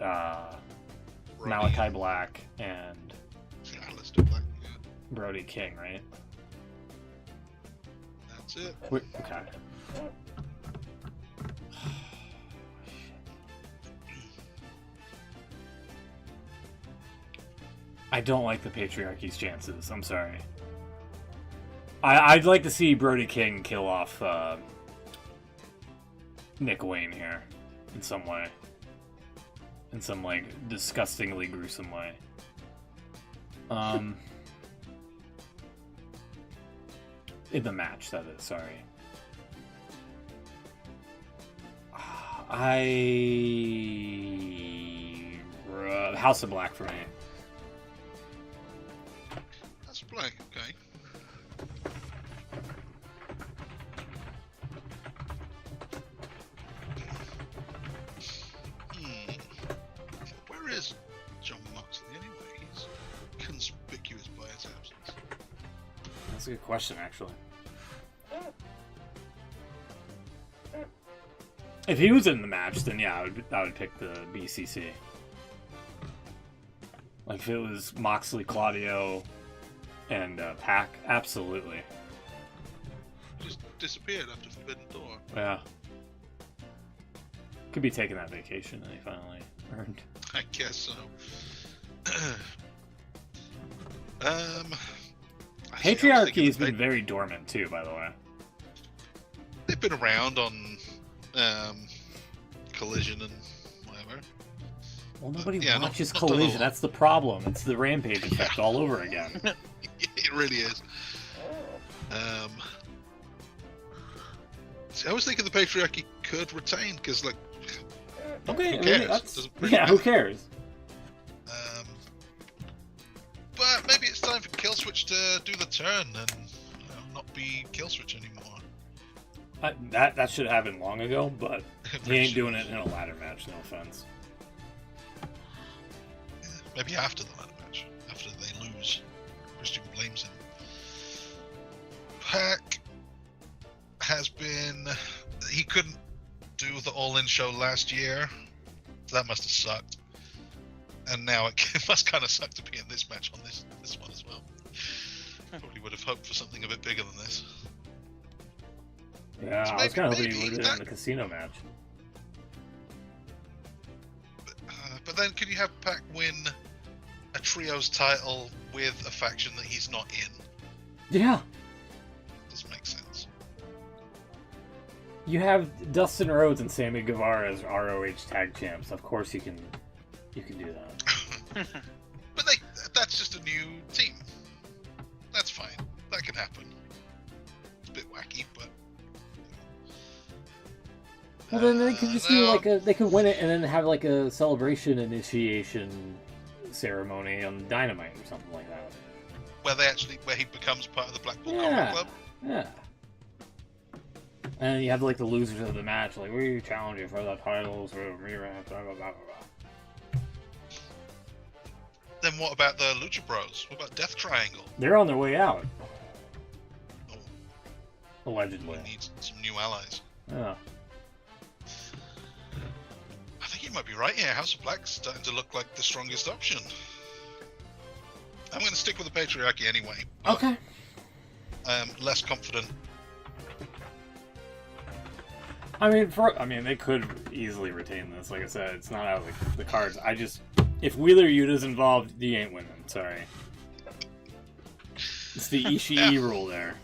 Malachi Black, and Aleister Black. Yeah. Brody King, right? That's it. Okay. I don't like the Patriarchy's chances. I'm sorry. I'd like to see Brody King kill off Nick Wayne here in some way. In some, like, disgustingly gruesome way. In the match, that is, sorry. House of Black for me. That's Black, okay. Where is John Moxley anyway? He's conspicuous by his absence. That's a good question, actually. If he was in the match, then yeah, I would pick the BCC. Like if it was Moxley, Claudio, and Pac, absolutely. Just disappeared after Forbidden Door. Yeah. Could be taking that vacation that he finally earned. I guess so. Patriarchy's been very dormant too, by the way. They've been around on Collision and whatever. Well, nobody Yeah, watches not Collision. all. That's the problem. It's the Rampage effect all over again. It really is. See, I was thinking the Patriarchy could retain because, like, Okay, who cares? that's- Doesn't really yeah, who matter. cares? But maybe it's time for Killswitch to do the turn and not be Killswitch anymore. That should have happened long ago, but he ain't doing it in a ladder match. No offense. Yeah, maybe after the ladder match, after they lose. Christian blames him. Pac has been. He couldn't do the All-In show last year, so that must have sucked. And now it must kind of suck to be in this match on this one as well. Probably would have hoped for something a bit bigger than this. Yeah, So I was kind of hoping maybe he would have that- in the casino match. But then could you have Pac win a trios title with a faction that he's not in? Yeah, Doesn't make sense. you have Dustin Rhodes and Sammy Guevara as ROH tag champs. Of course, you can do that. But that's just a new team. That's fine. That can happen. It's a bit wacky, but. Well, then they could just do they could win it and then have like a celebration initiation ceremony on Dynamite or something like that. Where he becomes part of the Blackpool Yeah, Combat Club. yeah. And you have like the losers of the match, like we challenge you for the titles, for rematch, blah blah blah blah. Then what about the Lucha Bros? What about Death Triangle? They're on their way out, Oh, allegedly. we need some new allies. Yeah. I think it might be right. Yeah, House of Black's starting to look like the strongest option. I'm going to stick with the patriarchy anyway. Okay. Less confident. I mean, they could easily retain this. Like I said, it's not out of the cards. If Wheeler Yuta's involved, you ain't winning. Sorry. It's the Ishii rule there.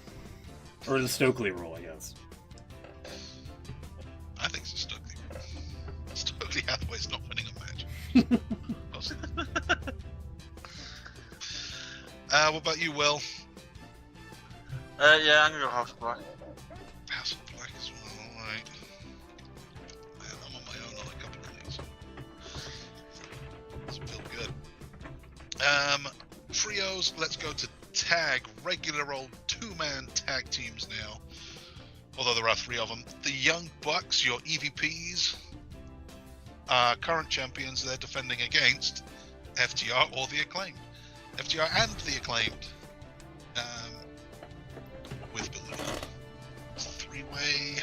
Or the Stokely rule, I guess. I think it's a Stokely rule. Stokely Hathaway's not winning a match. What about you, Will? Yeah, I'm going to go House of Black. House of Black as well, alright. Man, I'm on my own on a couple of these. Doesn't feel good. Trios, let's go to tag. Regular old two-man tag teams now. Although there are 3 of them. The Young Bucks, your EVPs, current champions, they're defending against FTR or the Acclaimed. FTR and the Acclaimed. With Balloon. It's a 3-way.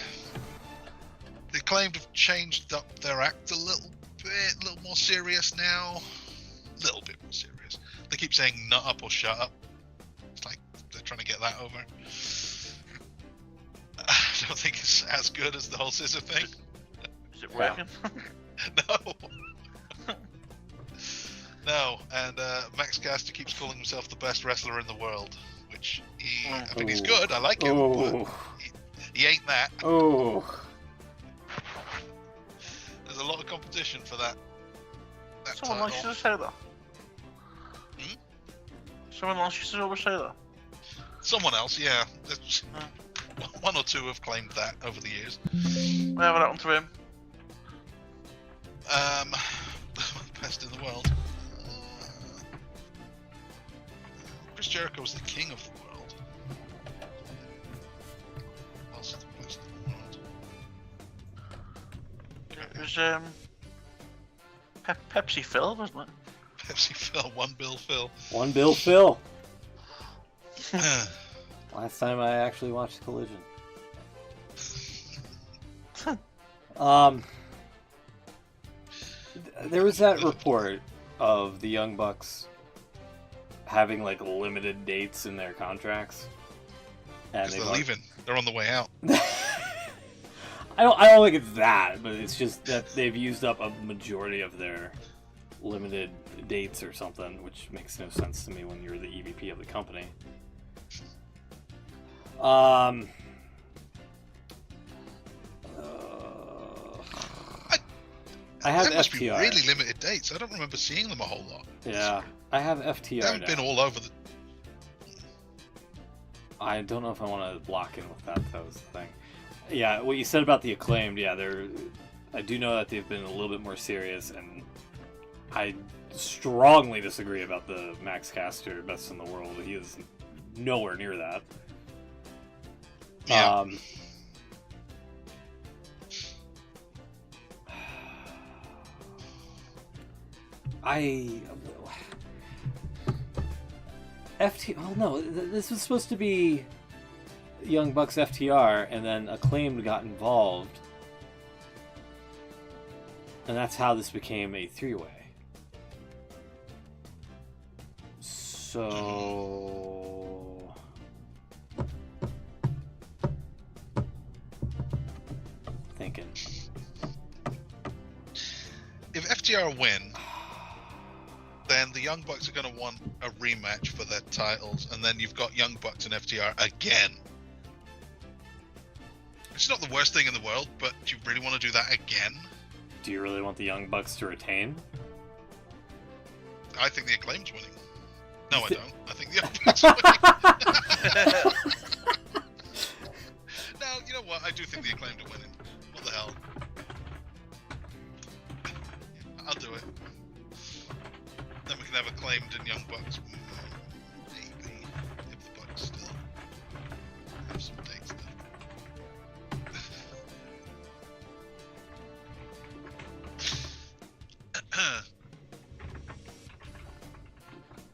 The Acclaimed have changed up their act a little bit, more serious now. A little bit more serious. They keep saying nut up or shut up. It's like they're trying to get that over. I don't think it's as good as the whole scissor thing. Is it working? No. No, and Max Caster keeps calling himself the best wrestler in the world, which I think he's good. I like him, but he ain't that. Oh. There's a lot of competition for that Someone else title. used to say that. Someone else used to always say that. Someone else, yeah. One or two have claimed that over the years. Whatever happened to him? Best in the world. Chris Jericho was the king of the world. Who else is the best in the world? It was Pepsi Phil, wasn't it? Pepsi Phil, One Bill Phil. One Bill Phil. Last time I actually watched Collision. There was that report of the Young Bucks having like limited dates in their contracts, and they're leaving. They're on the way out. I don't think it's that, but it's just that they've used up a majority of their limited dates or something, which makes no sense to me when you're the EVP of the company. I have that must FTR. be really limited dates. I don't remember seeing them a whole lot. Yeah, I have FTR. They haven't been all over the. I don't know if I want to lock in with that. That was the thing. Yeah, what you said about the Acclaimed. Yeah, I do know that they've been a little bit more serious, and I strongly disagree about the Max Caster best in the world. He is nowhere near that. Yeah. Oh no, this was supposed to be Young Bucks FTR, and then Acclaimed got involved, and that's how this became a 3-way. So thinking If FTR win, then the Young Bucks are going to want a rematch for their titles, and then you've got Young Bucks and FTR again. It's not the worst thing in the world, but do you really want to do that again? Do you really want the Young Bucks to retain? I think the Acclaimed's winning. No, I don't. I think the Young Bucks are winning. No, you know what? I do think the Acclaimed are winning. What the hell? I'll do it. Then we can have Acclaimed and Young Bucks. Maybe. If the Bucks still have some dates left.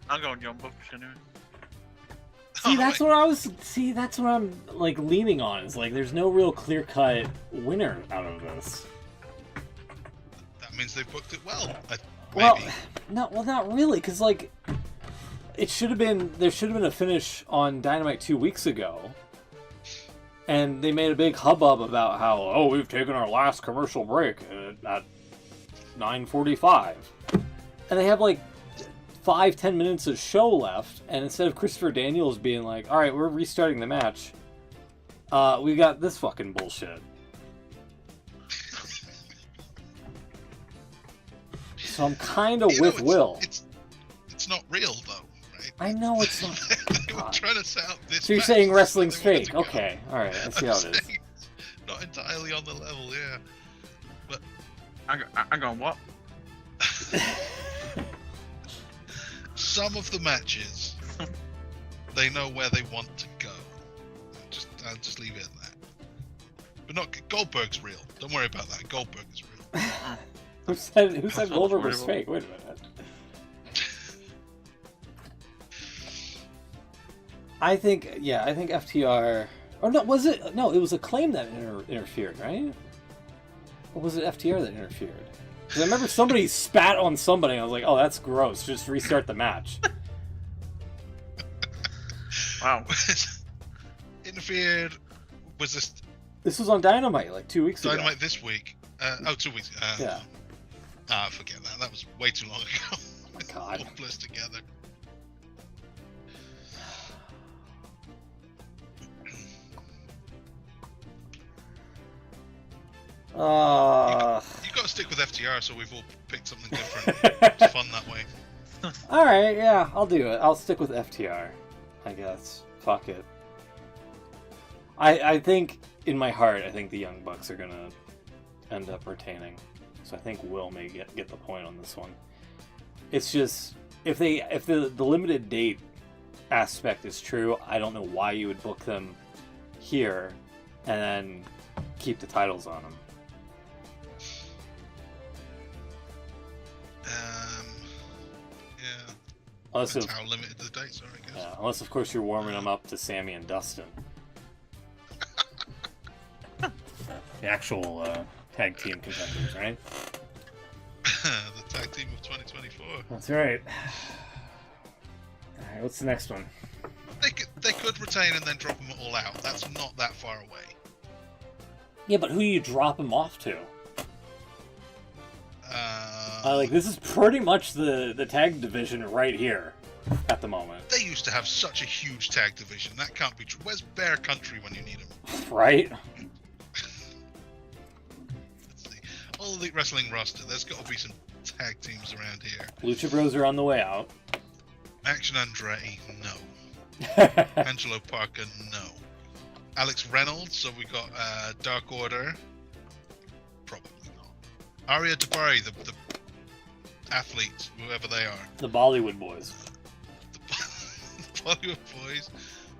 I'm going Young Bucks anyway. See, that's what I was. See, that's what I'm like leaning on. Is like, there's no real clear-cut winner out of this. That That means they booked it well. Well, Maybe. not really, because like, there should have been a finish on Dynamite 2 weeks ago, and they made a big hubbub about how we've taken our last commercial break at 9:45, and they have like 5-10 minutes of show left, and instead of Christopher Daniels being like, all right, we're restarting the match, we got this fucking bullshit. So I'm kind of with Will. It's not real though, right? I know it's not. They were trying to set up this. So you're match saying so wrestling's they wanted fake? to go. Okay, all right. I see how it is. Not entirely on the level, yeah. But I'm going what? some of the matches, they know where they want to go. I'll just leave it at that. But not Goldberg's real. Don't worry about that. Goldberg is real. Who said Goldberg was fake? Wait a minute. I think FTR. Or no, was it? No, it was Acclaim that interfered, right? Or was it FTR that interfered? Because I remember somebody spat on somebody, and I was like, "Oh, that's gross. Just restart the match." Wow. Interfered. Was this This was on Dynamite like 2 weeks ago. Dynamite this week? 2 weeks. Yeah. Forget that. That was way too long ago. God. All blurs together. You got to stick with FTR, so we've all picked something different. It's fun that way. All right, yeah, I'll do it. I'll stick with FTR, I guess. Fuck it. I think in my heart, I think the Young Bucks are gonna end up retaining. So I think Will may get the point on this one. It's just if the limited date aspect is true, I don't know why you would book them here and then keep the titles on them. Yeah. Unless That's how limited the dates are, I guess. yeah, unless of course you're warming them up to Sammy and Dustin. The actual tag team contenders, right? The tag team of 2024. That's right. Alright, what's the next one? They could retain and then drop them all out. That's not that far away. Yeah, but who do you drop them off to? Like, this is pretty much the tag division right here at the moment. They used to have such a huge tag division. That can't be true. Where's Bear Country when you need them? Right? Let's see. All Elite Wrestling roster, there's got to be some tag teams around here. Lucha Bros are on the way out. Action Andretti, no. Angelo Parker, no. Alex Reynolds, so we got Dark Order. Probably not. Aria Dabari, the athletes, whoever they are. The Bollywood Boys. The Bollywood Boys.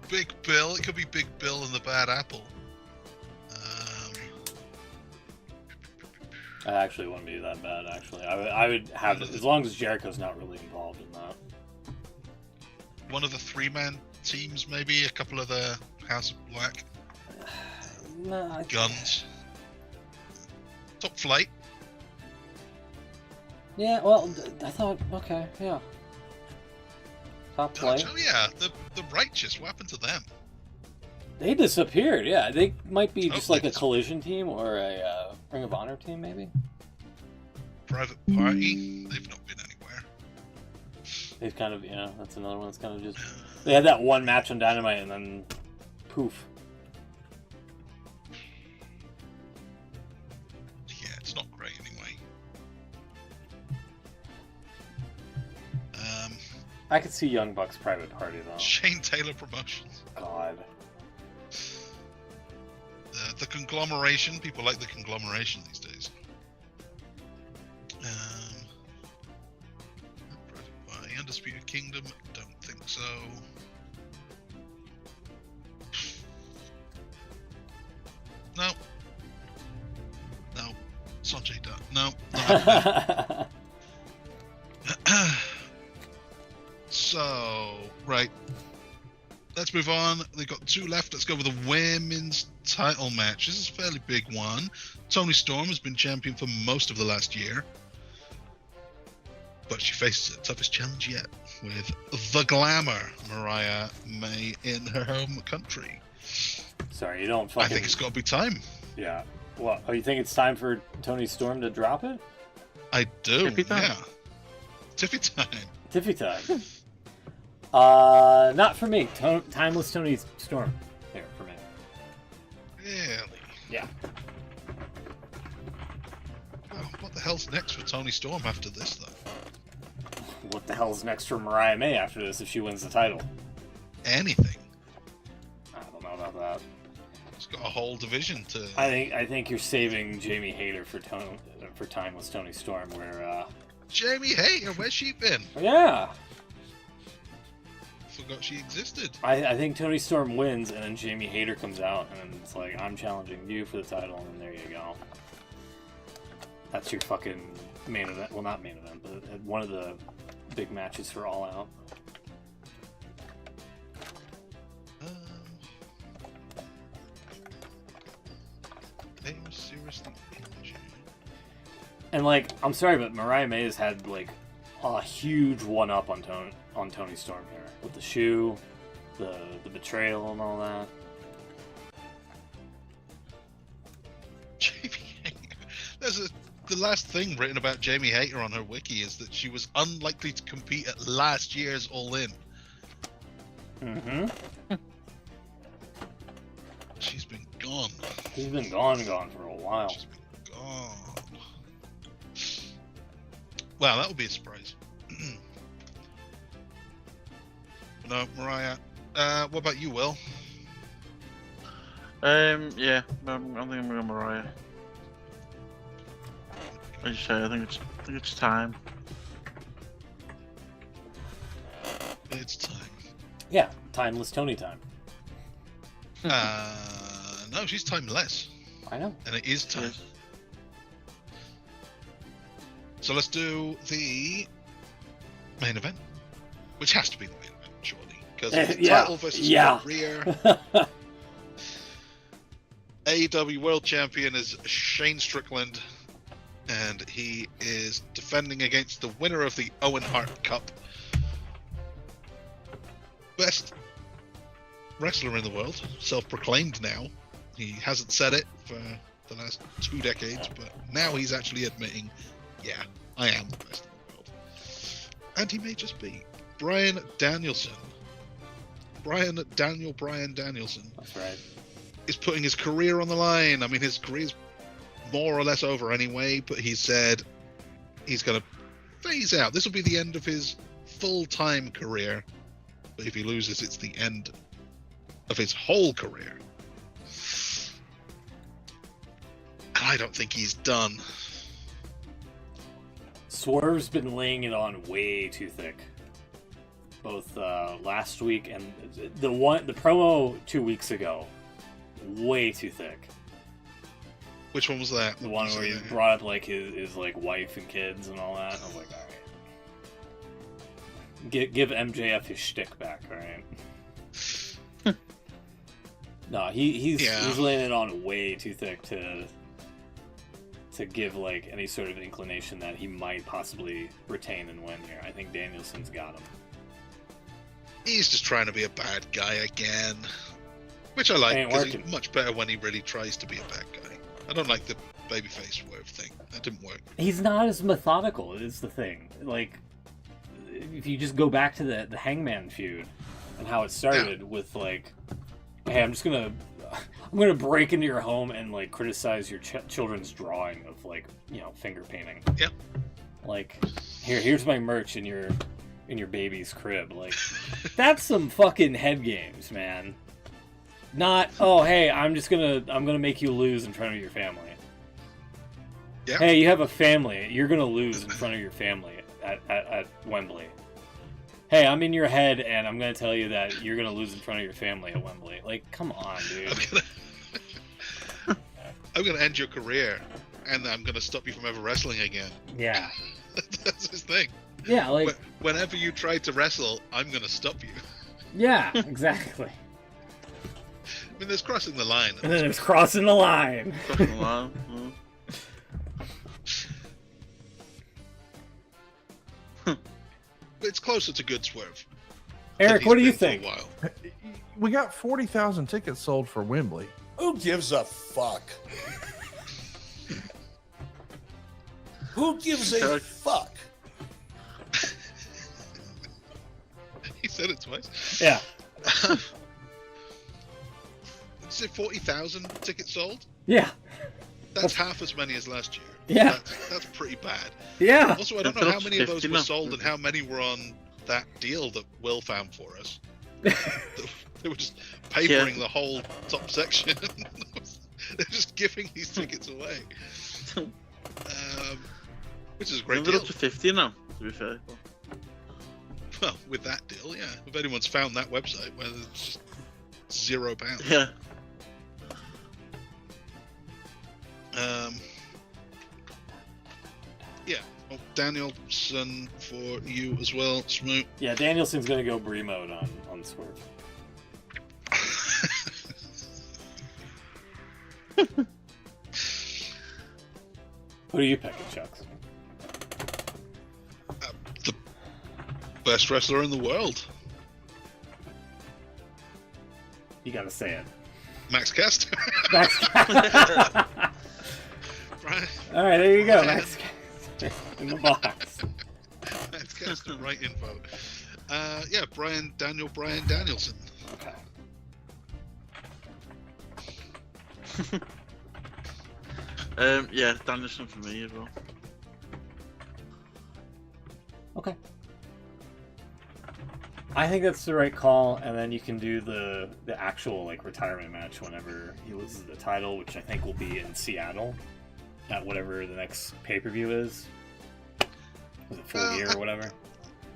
Big Bill, it could be Big Bill and the Bad Apple. That actually wouldn't be that bad, actually. I would have it, as long as Jericho's not really involved in that. One of the three-man teams, maybe. A couple of the House of Black. Nah, Guns. Top Flight. yeah, well, I thought, okay, yeah. Top Flight. Oh yeah, the Righteous. What happened to them? They disappeared, yeah. They might be just Oh, like they a Collision team or a Ring of Honor team, maybe? Private Party. They've not been anywhere. They've kind of, yeah, that's another one that's kind of just... They had that one match on Dynamite and then poof. Yeah, it's not great anyway. I could see Young Bucks Private Party, though. Shane Taylor Promotions. God. The conglomeration. People like the conglomeration these days. Private Party. Undisputed Kingdom. Don't think so. No. No. Sanjay Dutt. No. So, right. Let's move on. They've got two left. Let's go with the women's title match. This is a fairly big one. Toni Storm has been champion for most of the last year. but she faces her toughest challenge yet with the glamour Mariah May in her home country. Sorry, you don't fucking... I think it's got to be time. Yeah. Well, oh, you think it's time for Toni Storm to drop it? I do, Tiffy time. yeah. Tiffy time. Tiffy time. Not for me. Timeless Toni Storm. There, for me. Really? Yeah. Oh, what the hell's next for Toni Storm after this, though? What the hell's next for Mariah May after this if she wins the title? Anything. I don't know about that. It's got a whole division to... I think you're saving Jamie Hayter for Timeless Toni Storm, where Jamie Hayter, where's she been? yeah. Forgot she existed. I think Toni Storm wins, and then Jamie Hayter comes out, and it's like, I'm challenging you for the title, and there you go. That's your fucking main event. Well, not main event, but one of the big matches for All Out. They were seriously injured. And like, I'm sorry, but Mariah May has had like a huge one-up on Toni Storm here with the shoe, the betrayal, and all that. Jamie Hayter. The last thing written about Jamie Hayter on her wiki is that she was unlikely to compete at last year's All In. Mm-hmm. She's been gone. She's been gone for a while. She's been gone. Well, that would be a surprise. No, Mariah. What about you, Will? Yeah, I think I'm going to Mariah. Like you say, I think it's time. It's time. Yeah, timeless Toni time. No, she's timeless. I know. And it is time. Yes. So let's do the main event, which has to be the main event, surely, because it's Yeah. title versus Yeah. career. AEW World Champion is Shane Strickland, and he is defending against the winner of the Owen Hart Cup. Best wrestler in the world, self-proclaimed now. He hasn't said it for the last 2 decades, but now he's actually admitting, yeah, I am the best in the world. And he may just be. Bryan Danielson. Bryan Danielson. That's right. Is putting his career on the line. I mean, his career's more or less over anyway, but he said he's going to phase out. This will be the end of his full-time career. But if he loses, it's the end of his whole career. And I don't think he's done. Swerve's been laying it on way too thick. Both last week and the promo 2 weeks ago, way too thick. Which one was that? The one where he brought up like his like wife and kids and all that. I was like, all right, give MJF his shtick back, all right. No, he's laying it on way too thick to give like any sort of inclination that he might possibly retain and win here. I think Danielson's got him. He's just trying to be a bad guy again, which I like because he's working. much better when he really tries to be a bad guy. I don't like the babyface Swerve thing. That didn't work. He's not as methodical, is the thing. Like, if you just go back to the Hangman feud and how it started with like, hey, I'm gonna break into your home and like criticize your children's drawing of like, you know, finger painting. Yep. Like, here's my merch in your baby's crib. Like, that's some fucking head games, man. Not, oh, hey, I'm gonna make you lose in front of your family. Yep. Hey, you have a family. You're gonna lose in front of your family at Wembley. Hey, I'm in your head, and I'm gonna tell you that you're gonna lose in front of your family at Wembley. Like, come on, dude. I'm gonna end your career, and I'm gonna stop you from ever wrestling again. Yeah. That's his thing. Yeah, like, whenever you try to wrestle, I'm gonna stop you. yeah, exactly. I mean, there's crossing the line. And then there's crossing the line. Crossing the line. it's closer to good Swerve. Eric, what do you think? We got 40,000 tickets sold for Wembley. Who gives a fuck? Who gives a fuck? He said it twice. Yeah. Did you say 40,000 tickets sold? Yeah. That's half as many as last year. Yeah. That's pretty bad. Yeah. Also, I don't know how many of those were sold and how many were on that deal that Will found for us. They were just papering the whole top section. They're just giving these tickets away. Which is a great deal. They're up to 50 now, to be fair. Well, with that deal, yeah. If anyone's found that website where it's just £0. Yeah. Yeah. Well, Danielson for you as well, Smoot. Yeah, Danielson's gonna go Brie mode on Swerve. Who are you picking, Chucks? The best wrestler in the world. You gotta say it. Max Caster. Max. Brian, All right, there you go. Max Caster in the box. Max Caster, right info. Yeah, Brian Danielson. Okay. Yeah, Danielson for me as well. Okay. I think that's the right call, and then you can do the actual like retirement match whenever he loses the title, which I think will be in Seattle at whatever the next pay-per-view is. Was it full year or whatever?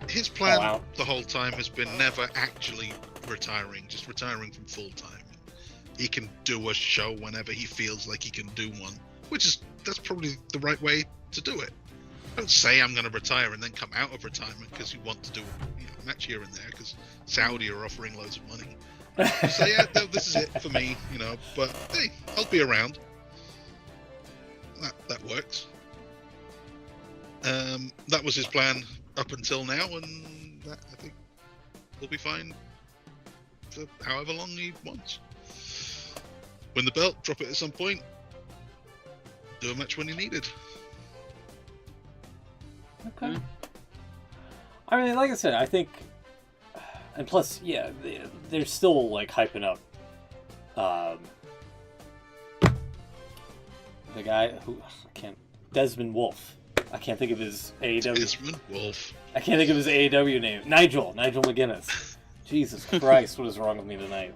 His plan the whole time has been never actually retiring, just retiring from full time. He can do a show whenever he feels like he can do one, that's probably the right way to do it. Don't say I'm going to retire and then come out of retirement because you want to do a match here and there because Saudi are offering loads of money. So yeah, this is it for me, But hey, I'll be around. That works. That was his plan up until now, and that, I think, will be fine for however long he wants. Win the belt, drop it at some point, do a match when you needed. Okay. I mean, like I said, I think, and plus, yeah, they're still like hyping up the guy who Desmond Wolfe. I can't think of his AEW. Desmond Wolfe. I can't think of his AEW name. Nigel McGuinness. Jesus Christ, what is wrong with me tonight?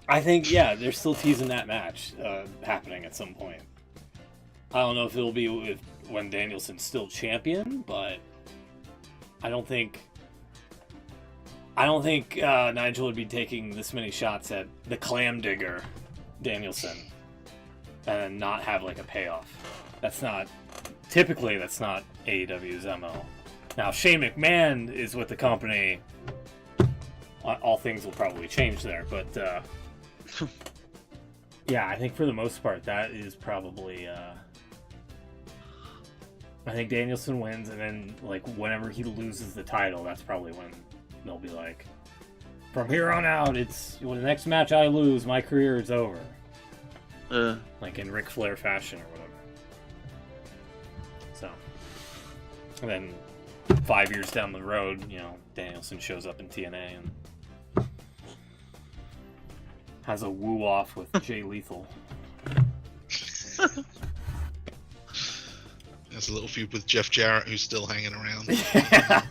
I think, yeah, they're still teasing that match happening at some point. I don't know if it'll be when Danielson's still champion, but I don't think Nigel would be taking this many shots at the clam digger Danielson and not have like a payoff. That's not AEW's MO. Now Shane McMahon is with the company. All things will probably change there, but yeah, I think for the most part that is probably. I think Danielson wins, and then like whenever he loses the title, that's probably when they'll be like, from here on out, it's the next match I lose, my career is over. Like in Ric Flair fashion or whatever. So, and then 5 years down the road, Danielson shows up in TNA and has a woo off with Jay Lethal. There's a little feud with Jeff Jarrett who's still hanging around. Yeah.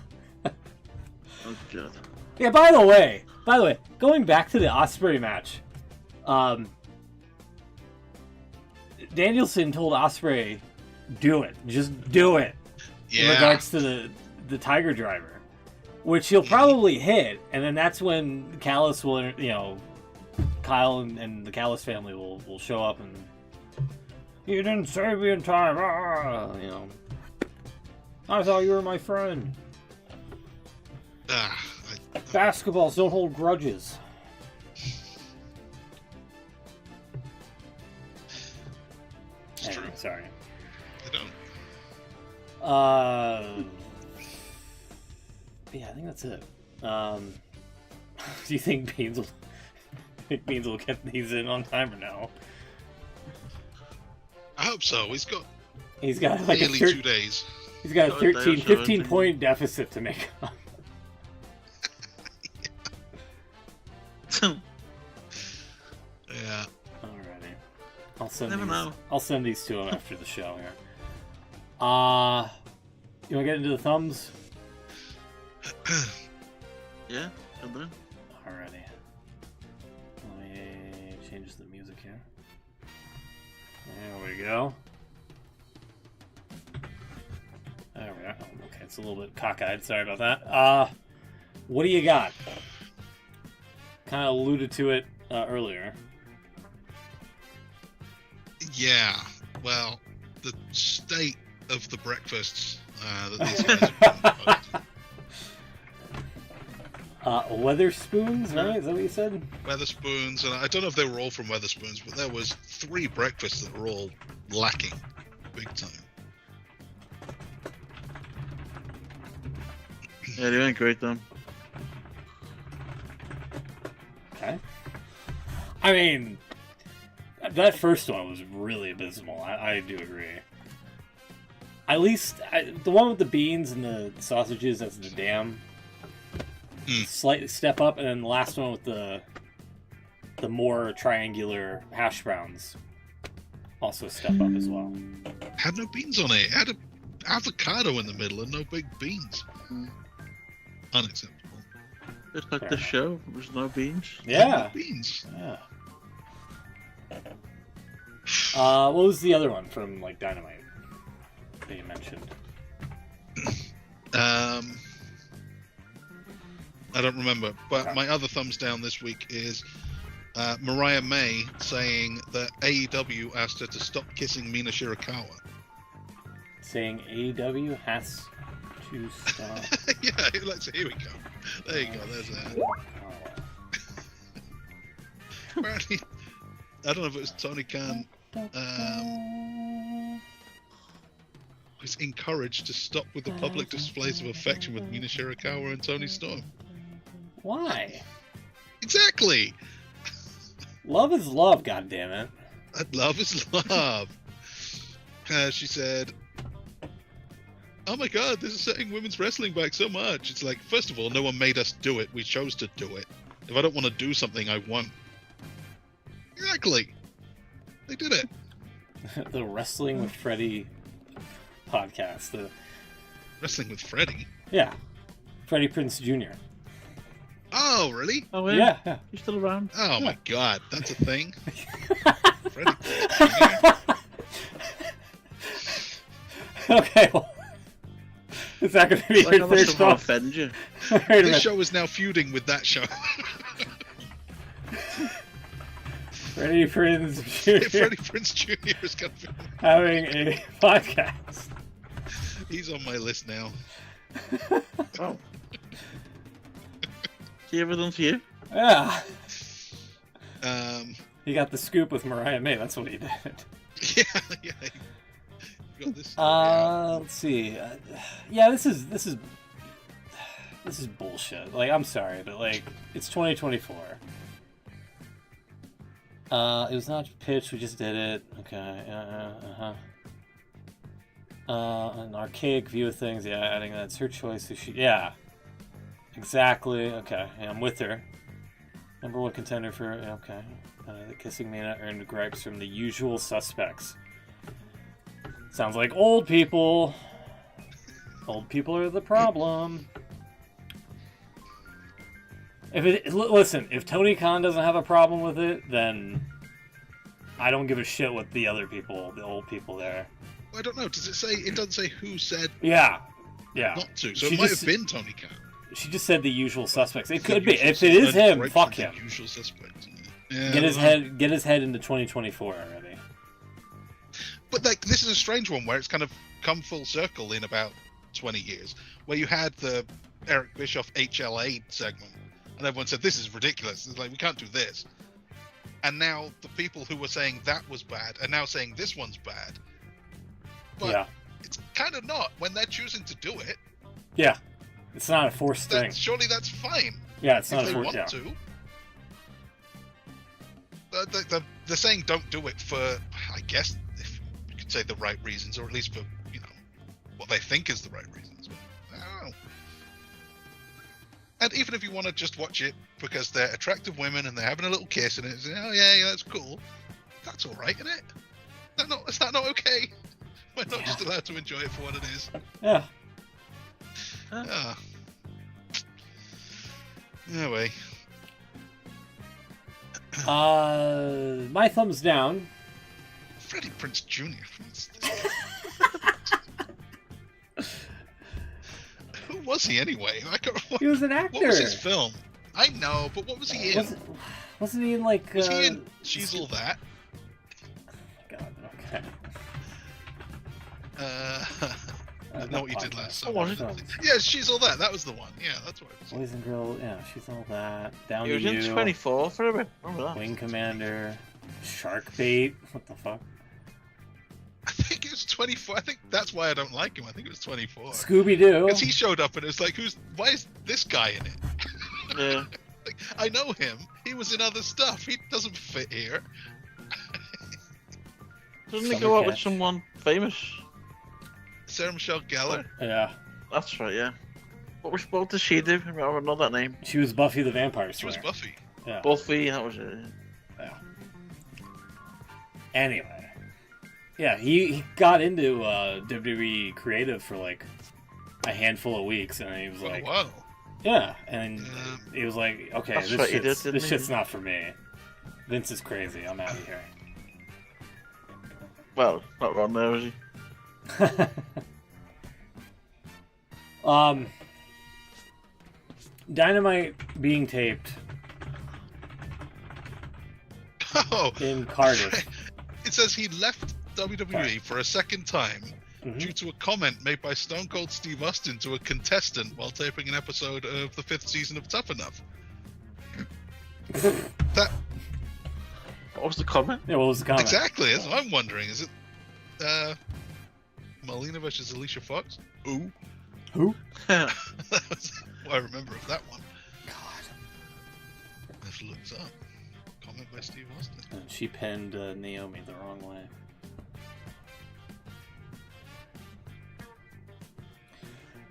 Oh god. Yeah. By the way, going back to the Ospreay match, Danielson told Ospreay, "Do it, just do it." Yeah. In regards to the Tiger Driver, which he'll probably hit, and then that's when Callis will, Kyle and the Callis family will show up and. You didn't save me in time, I thought you were my friend. Basketballs don't hold grudges. It's true. Sorry. I don't. Yeah, I think that's it. Do you think Beans will get these in on time or no? I hope so. He's got like nearly 2 days. He's got a 15 point deficit to make up. Yeah. Alrighty. I'll send these to him after the show here. You want to get into the thumbs? Yeah, I'm doing. Alrighty. Let me change the music here. There we go. There we are. Oh, okay, it's a little bit cockeyed. Sorry about that. What do you got? Kind of alluded to it earlier. Yeah. Well, the state of the breakfasts that these guys have proposed. Weatherspoons, right? Is that what you said? Weatherspoons, and I don't know if they were all from Weatherspoons, but there was 3 breakfasts that were all lacking, big time. Yeah, they went great then. Okay. I mean, that first one was really abysmal. I do agree. At least the one with the beans and the sausages, that's the damn. Slight step up, and then the last one with the more triangular hash browns, also a step up as well. Had no beans on it. It had an avocado in the middle and no big beans. Unacceptable. Just like the show, there's no beans. Yeah. No beans. Yeah. What was the other one from like Dynamite that you mentioned? I don't remember, but my other thumbs down this week is Mariah May saying that AEW asked her to stop kissing Mina Shirakawa. Saying AEW has to stop. Yeah, here we go. There you go, there's that. Apparently, I don't know if it was Tony Khan was encouraged to stop with the public displays of affection with Mina Shirakawa and Tony Storm. Why? Exactly. Love is love, goddammit. Love is love. She said, "Oh my god, this is setting women's wrestling back so much." It's like, first of all, no one made us do it. We chose to do it. If I don't want to do something, I won't. Exactly. They did it. The Wrestling with Freddie podcast. The Wrestling with Freddie? Yeah. Freddie Prinze Jr. Oh, really? Oh, yeah. Yeah. He's still around. Oh my god, that's a thing? Freddie Prinze Jr. Okay, well, is that going to be your third somehow offend you? This show is now feuding with that show. Freddie Prinze Jr. Freddie Prinze Jr. is going to be having a podcast. He's on my list now. Oh. He ever done to you? Yeah. He got the scoop with Mariah May. That's what he did. Yeah. You got this. Let's see. Yeah, this is bullshit. Like, I'm sorry, but like, it's 2024. It was not pitched. We just did it. Okay. An archaic view of things. Yeah, adding that's her choice. Yeah. Exactly. Okay. Yeah, I'm with her. Number 1 contender for. Okay. The Kissing Mina earned gripes from the usual suspects. Sounds like old people. Old people are the problem. Listen, if Tony Khan doesn't have a problem with it, then I don't give a shit what the other people, the old people there. I don't know. Does it say? It doesn't say who said. Yeah. Not to. So it might have been Tony Khan. She just said the usual suspects. It could be. If it is him, fuck him. Usual suspects. Yeah, get his head into 2024 already. But like, this is a strange one where it's kind of come full circle in about 20 years, where you had the Eric Bischoff HLA segment, and everyone said this is ridiculous. It's like, we can't do this. And now the people who were saying that was bad are now saying this one's bad. But it's kind of not when they're choosing to do it. Yeah. It's not a forced thing. Surely that's fine. Yeah, it's not If a they forced want to. They're saying don't do it for, I guess, if you could say the right reasons, or at least for, what they think is the right reasons. But I don't know. And even if you want to just watch it because they're attractive women and they're having a little kiss and it's, oh yeah, that's cool, that's all right, isn't it? Is that not okay? We're not just allowed to enjoy it for what it is. Yeah. Anyway. My thumbs down. Freddie Prinze Jr. Who was he anyway? He was an actor. What was his film? I know, but what was he in? Wasn't he in like? Was he in She's All That? God, okay. I know what you did last time. summer. Yeah, She's All That. That was the one. Yeah, that's what it was. Boys and Girls. Yeah, She's All That. Down He was to You. in 24 for a bit. Remember that? Wing Commander. Shark Bait. What the fuck? I think it was 24. I think that's why I don't like him. I think it was 24. Scooby Doo. Because he showed up and it's like, why is this guy in it? Yeah. Like, I know him. He was in other stuff. He doesn't fit here. Doesn't he go out with someone famous? Sarah Michelle Gellar? Yeah. That's right, yeah. What did she do? I don't know that name. She was Buffy the Vampire She was Slayer. Buffy. Yeah. Buffy, that was it. Yeah. Anyway. Yeah, he got into WWE creative for like a handful of weeks, and he was like, "Oh wow." Yeah, and he was like, "Okay, this shit's not for me. Vince is crazy. I'm out of here." Well, not wrong there, is he? Dynamite being taped in Cardiff. It says he left WWE for a second time due to a comment made by Stone Cold Steve Austin to a contestant while taping an episode of the 5th season of Tough Enough. What was the comment? Yeah, what was the comment? Exactly, that's what I'm wondering. Is it Melina versus Alicia Fox? Who? That was what I remember of that one. God. Let's look this up. Comment by Steve Austin. And she pinned Naomi the wrong way.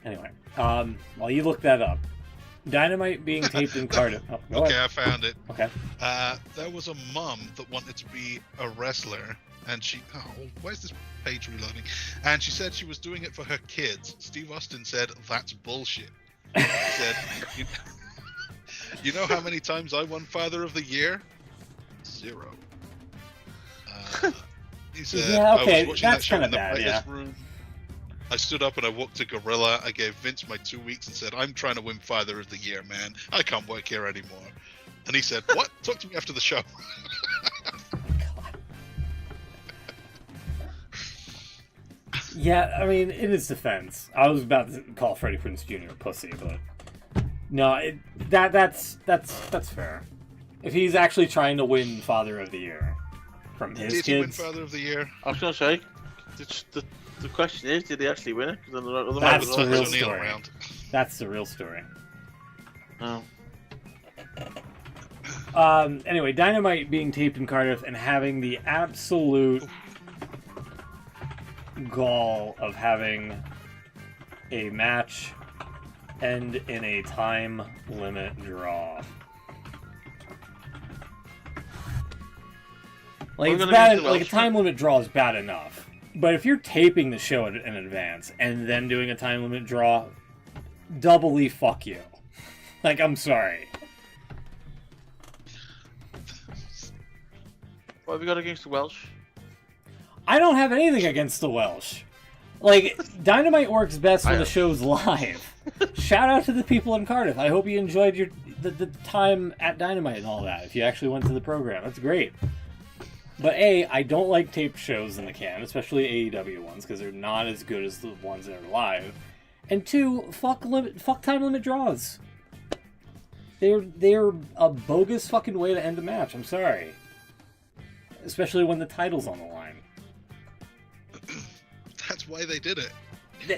Anyway, while you look that up, Dynamite being taped in Cardiff. Oh, okay, I found it. Okay. There was a mom that wanted to be a wrestler, and she... Oh, where's this page reloading? And she said she was doing it for her kids. Steve Austin said, "That's bullshit." He said, you know how many times I won Father of the Year? 0. He said, yeah, okay, I was watching that that's show kind in of the bad, yeah. writer's room. I stood up and I walked to Gorilla. I gave Vince my 2 weeks and said, "I'm trying to win Father of the Year, man. I can't work here anymore." And he said, "What? Talk to me after the show." Yeah, I mean, in his defense, I was about to call Freddie Prinze Jr. a pussy, but no, that's fair. If he's actually trying to win Father of the Year from his Did kids, he win Father of the Year? I was going to say, the question is, did he actually win it? That's the real O'Neil story. around. That's the real story. Oh. Anyway, Dynamite being taped in Cardiff and having the absolute gall of having a match end in a time limit draw. Like, it's bad, like a time limit draw is bad enough. But if you're taping the show in advance and then doing a time limit draw, doubly fuck you. Like, I'm sorry. What have you got against the Welsh? I don't have anything against the Welsh. Like, Dynamite works best when the show's live. Shout out to the people in Cardiff. I hope you enjoyed the time at Dynamite and all that. If you actually went to the program, that's great. But A, I don't like taped shows in the can, especially AEW ones, because they're not as good as the ones that are live. And 2, fuck time limit draws. They're a bogus fucking way to end a match. I'm sorry. Especially when the title's on the line. That's why they did it.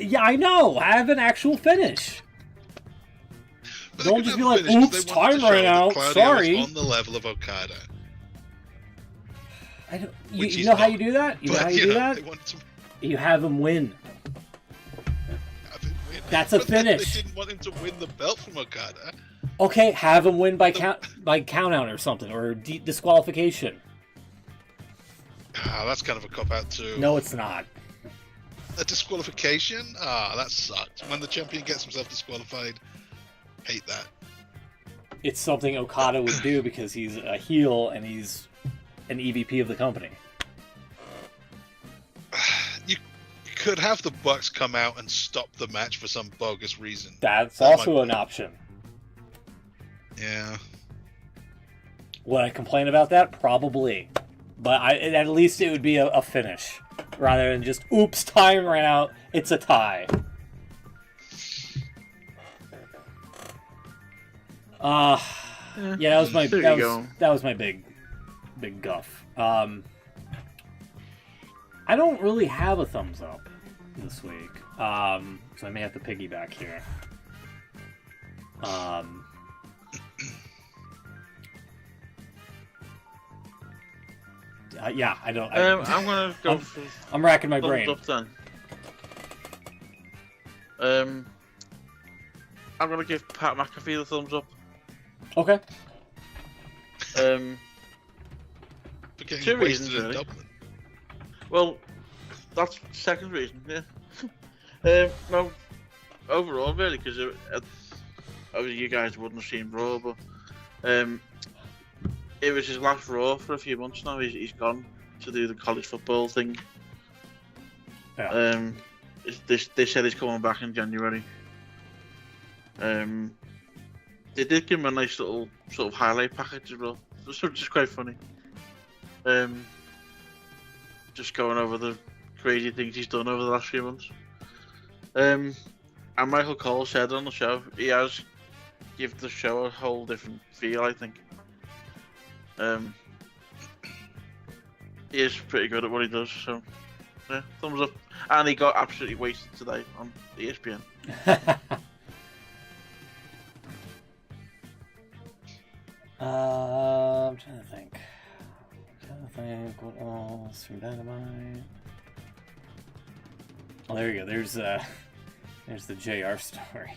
Yeah, I know. Have an actual finish. But Don't they just couldn't be have like, a finish 'cause "Oops, they wanted time to show ran that out, Claudio sorry." was on the level of Okada. Which You he's know how not. you do that? You know But, how you do that? They wanted to You have him win. have him win. That's a But then finish. They didn't want him to win the belt from Okada. Okay, have him win by count out or something, or disqualification. That's kind of a cop out too. No, it's not. A disqualification? That sucked. When the champion gets himself disqualified, hate that. It's something Okada would do because he's a heel and he's an EVP of the company. You could have the Bucks come out and stop the match for some bogus reason. That's That also might- an option. Yeah. Would I complain about that? Probably. But at least it would be a finish. Rather than just, oops, time ran out, it's a tie. Yeah, that was my There that you was, go. that was my big guff. I don't really have a thumbs up this week. So I may have to piggyback here. Yeah, I don't. I'm gonna go for I'm racking my thumbs brain. up then. I'm gonna give Pat McAfee the thumbs up. Okay. For getting Two wasted reasons, in really. Dublin. Well, that's the second reason, yeah. No, overall, really, because obviously you guys wouldn't have seen Raw, but it was his last Raw for a few months now. He's gone to do the college football thing. Yeah. They said he's coming back in January. They did give him a nice little sort of highlight package as well, which is quite funny. Just going over the crazy things he's done over the last few months. And Michael Cole said on the show he has given the show a whole different feel, I think. He is pretty good at what he does, so yeah, thumbs up. And he got absolutely wasted today on ESPN. I'm trying to think. What else from Dynamite? Oh, there you go. There's the JR story.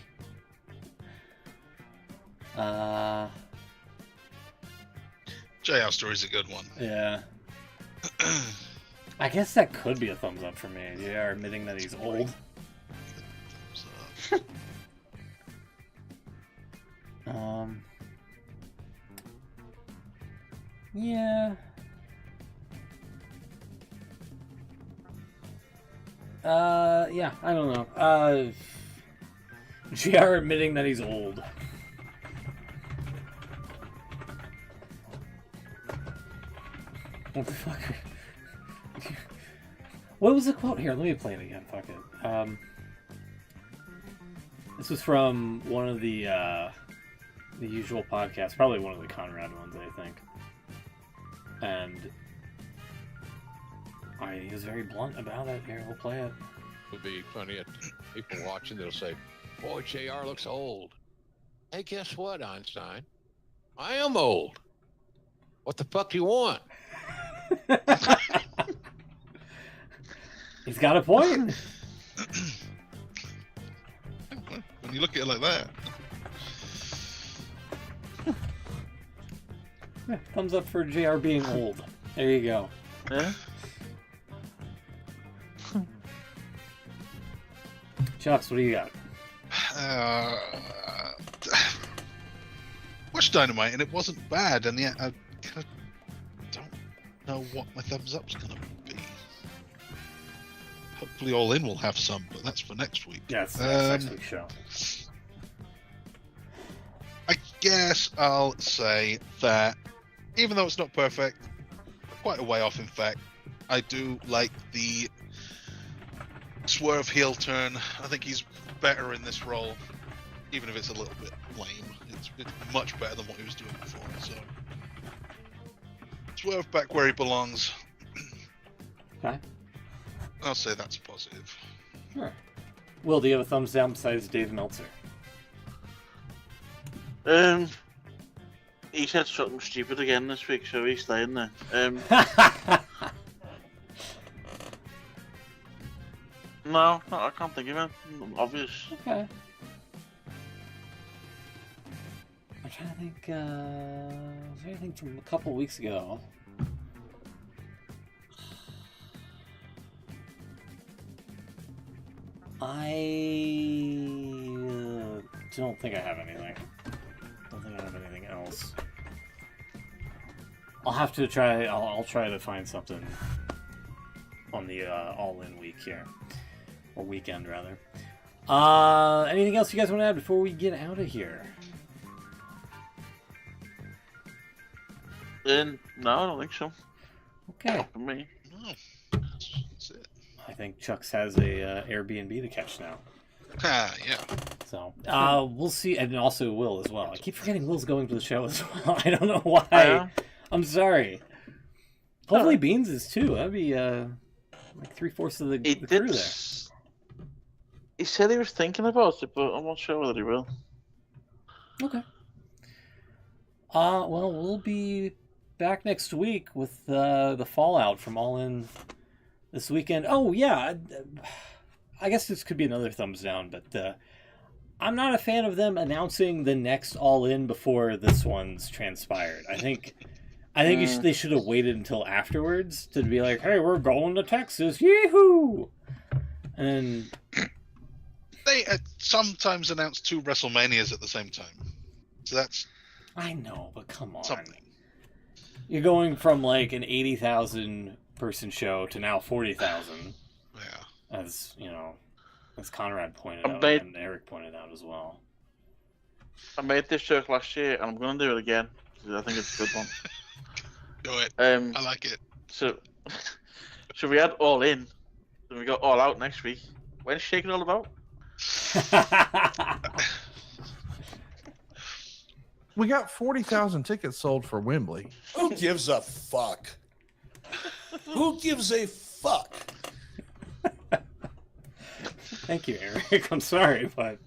JR Story's a good one. Yeah. I guess that could be a thumbs up for me. JR admitting that he's old. So, Yeah. Yeah, I don't know. JR admitting that he's old. What the fuck? What was the quote here? Let me play it again. Fuck it. This was from one of the usual podcasts, probably one of the Conrad ones, I think. And he was very blunt about it. Here, we'll play it. Would be funny at people watching. They'll say, "Boy, JR looks old." Hey, guess what, Einstein? I am old. What the fuck do you want? He's got a point. when you look at it like that. Yeah, thumbs up for JR being old. There you go. Yeah. Chucks, what do you got? Watched Dynamite and it wasn't bad, and yet I kind of don't know what my thumbs up's gonna be. Hopefully, All In will have some, but that's for next week. Yes, that's next week's show. I guess I'll say that even though it's not perfect, quite a way off in fact, I do like the Swerve heel turn. I think he's better in this role, even if it's a little bit lame. It's much better than what he was doing before. So Swerve back where he belongs. Okay. I'll say that's positive. Sure. Will, do you have a thumbs down besides Dave Meltzer? He said something stupid again this week, so he's staying there. No, I can't think of it. Obvious. Okay. I'm trying to think, was there anything from a couple weeks ago? I don't think I have anything. Don't think I have anything else. I'll have to try, I'll try to find something on the all-in week here. Or weekend, rather. Anything else you guys want to add before we get out of here? No, I don't think so. Okay. Not for me. No, that's it. I think Chuck's has a Airbnb to catch now. Yeah. So, we'll see. And also Will as well. I keep forgetting Will's going to the show as well. I don't know why. I'm sorry. Hopefully Beans is too. That'd be like 3/4 of the crew there. He said he was thinking about it, but I'm not sure whether he will. Okay. Well, we'll be back next week with the fallout from All In this weekend. Oh, yeah. I guess this could be another thumbs down, but I'm not a fan of them announcing the next All In before this one's transpired. I think they should have waited until afterwards to be like, hey, we're going to Texas. Yee-hoo! And They sometimes announce 2 WrestleManias at the same time. So that's... I know, but come on. something. You're going from like an 80,000 person show to now 40,000. Yeah. As, you know, as Conrad pointed out and Eric pointed out as well. I made this joke last year, and I'm going to do it again, because I think it's a good one. Do it. I like it. So we had All In, then we got All Out next week. When's Shake It All About? We got 40,000 tickets sold for Wembley. Who gives a fuck? Who gives a fuck? Thank you, Eric. I'm sorry, but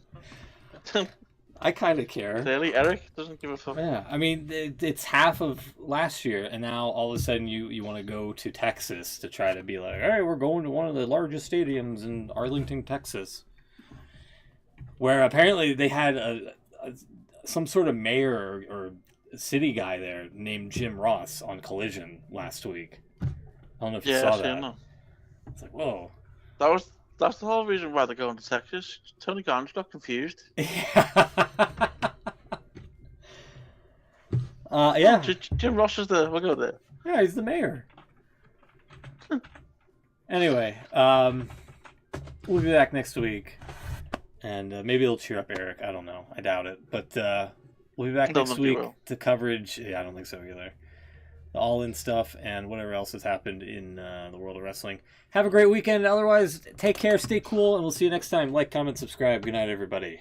I kind of care. Clearly, Eric doesn't give a fuck. Yeah, I mean, it's half of last year, and now all of a sudden you want to go to Texas to try to be like, hey, we're going to one of the largest stadiums in Arlington, Texas. Where apparently they had some sort of mayor or city guy there named Jim Ross on Collision last week. I don't know if you saw that. No. It's like, whoa. That's the whole reason why they're going to Texas. Tony Khan's got confused. Yeah. Yeah. Jim Ross is there. We'll go there. Yeah, he's the mayor. Anyway, we'll be back next week. And maybe it'll cheer up Eric. I don't know. I doubt it. But we'll be back next week to coverage. Yeah, I don't think so either. The All-In stuff and whatever else has happened in the world of wrestling. Have a great weekend. Otherwise, take care, stay cool, and we'll see you next time. Like, comment, subscribe. Good night, everybody.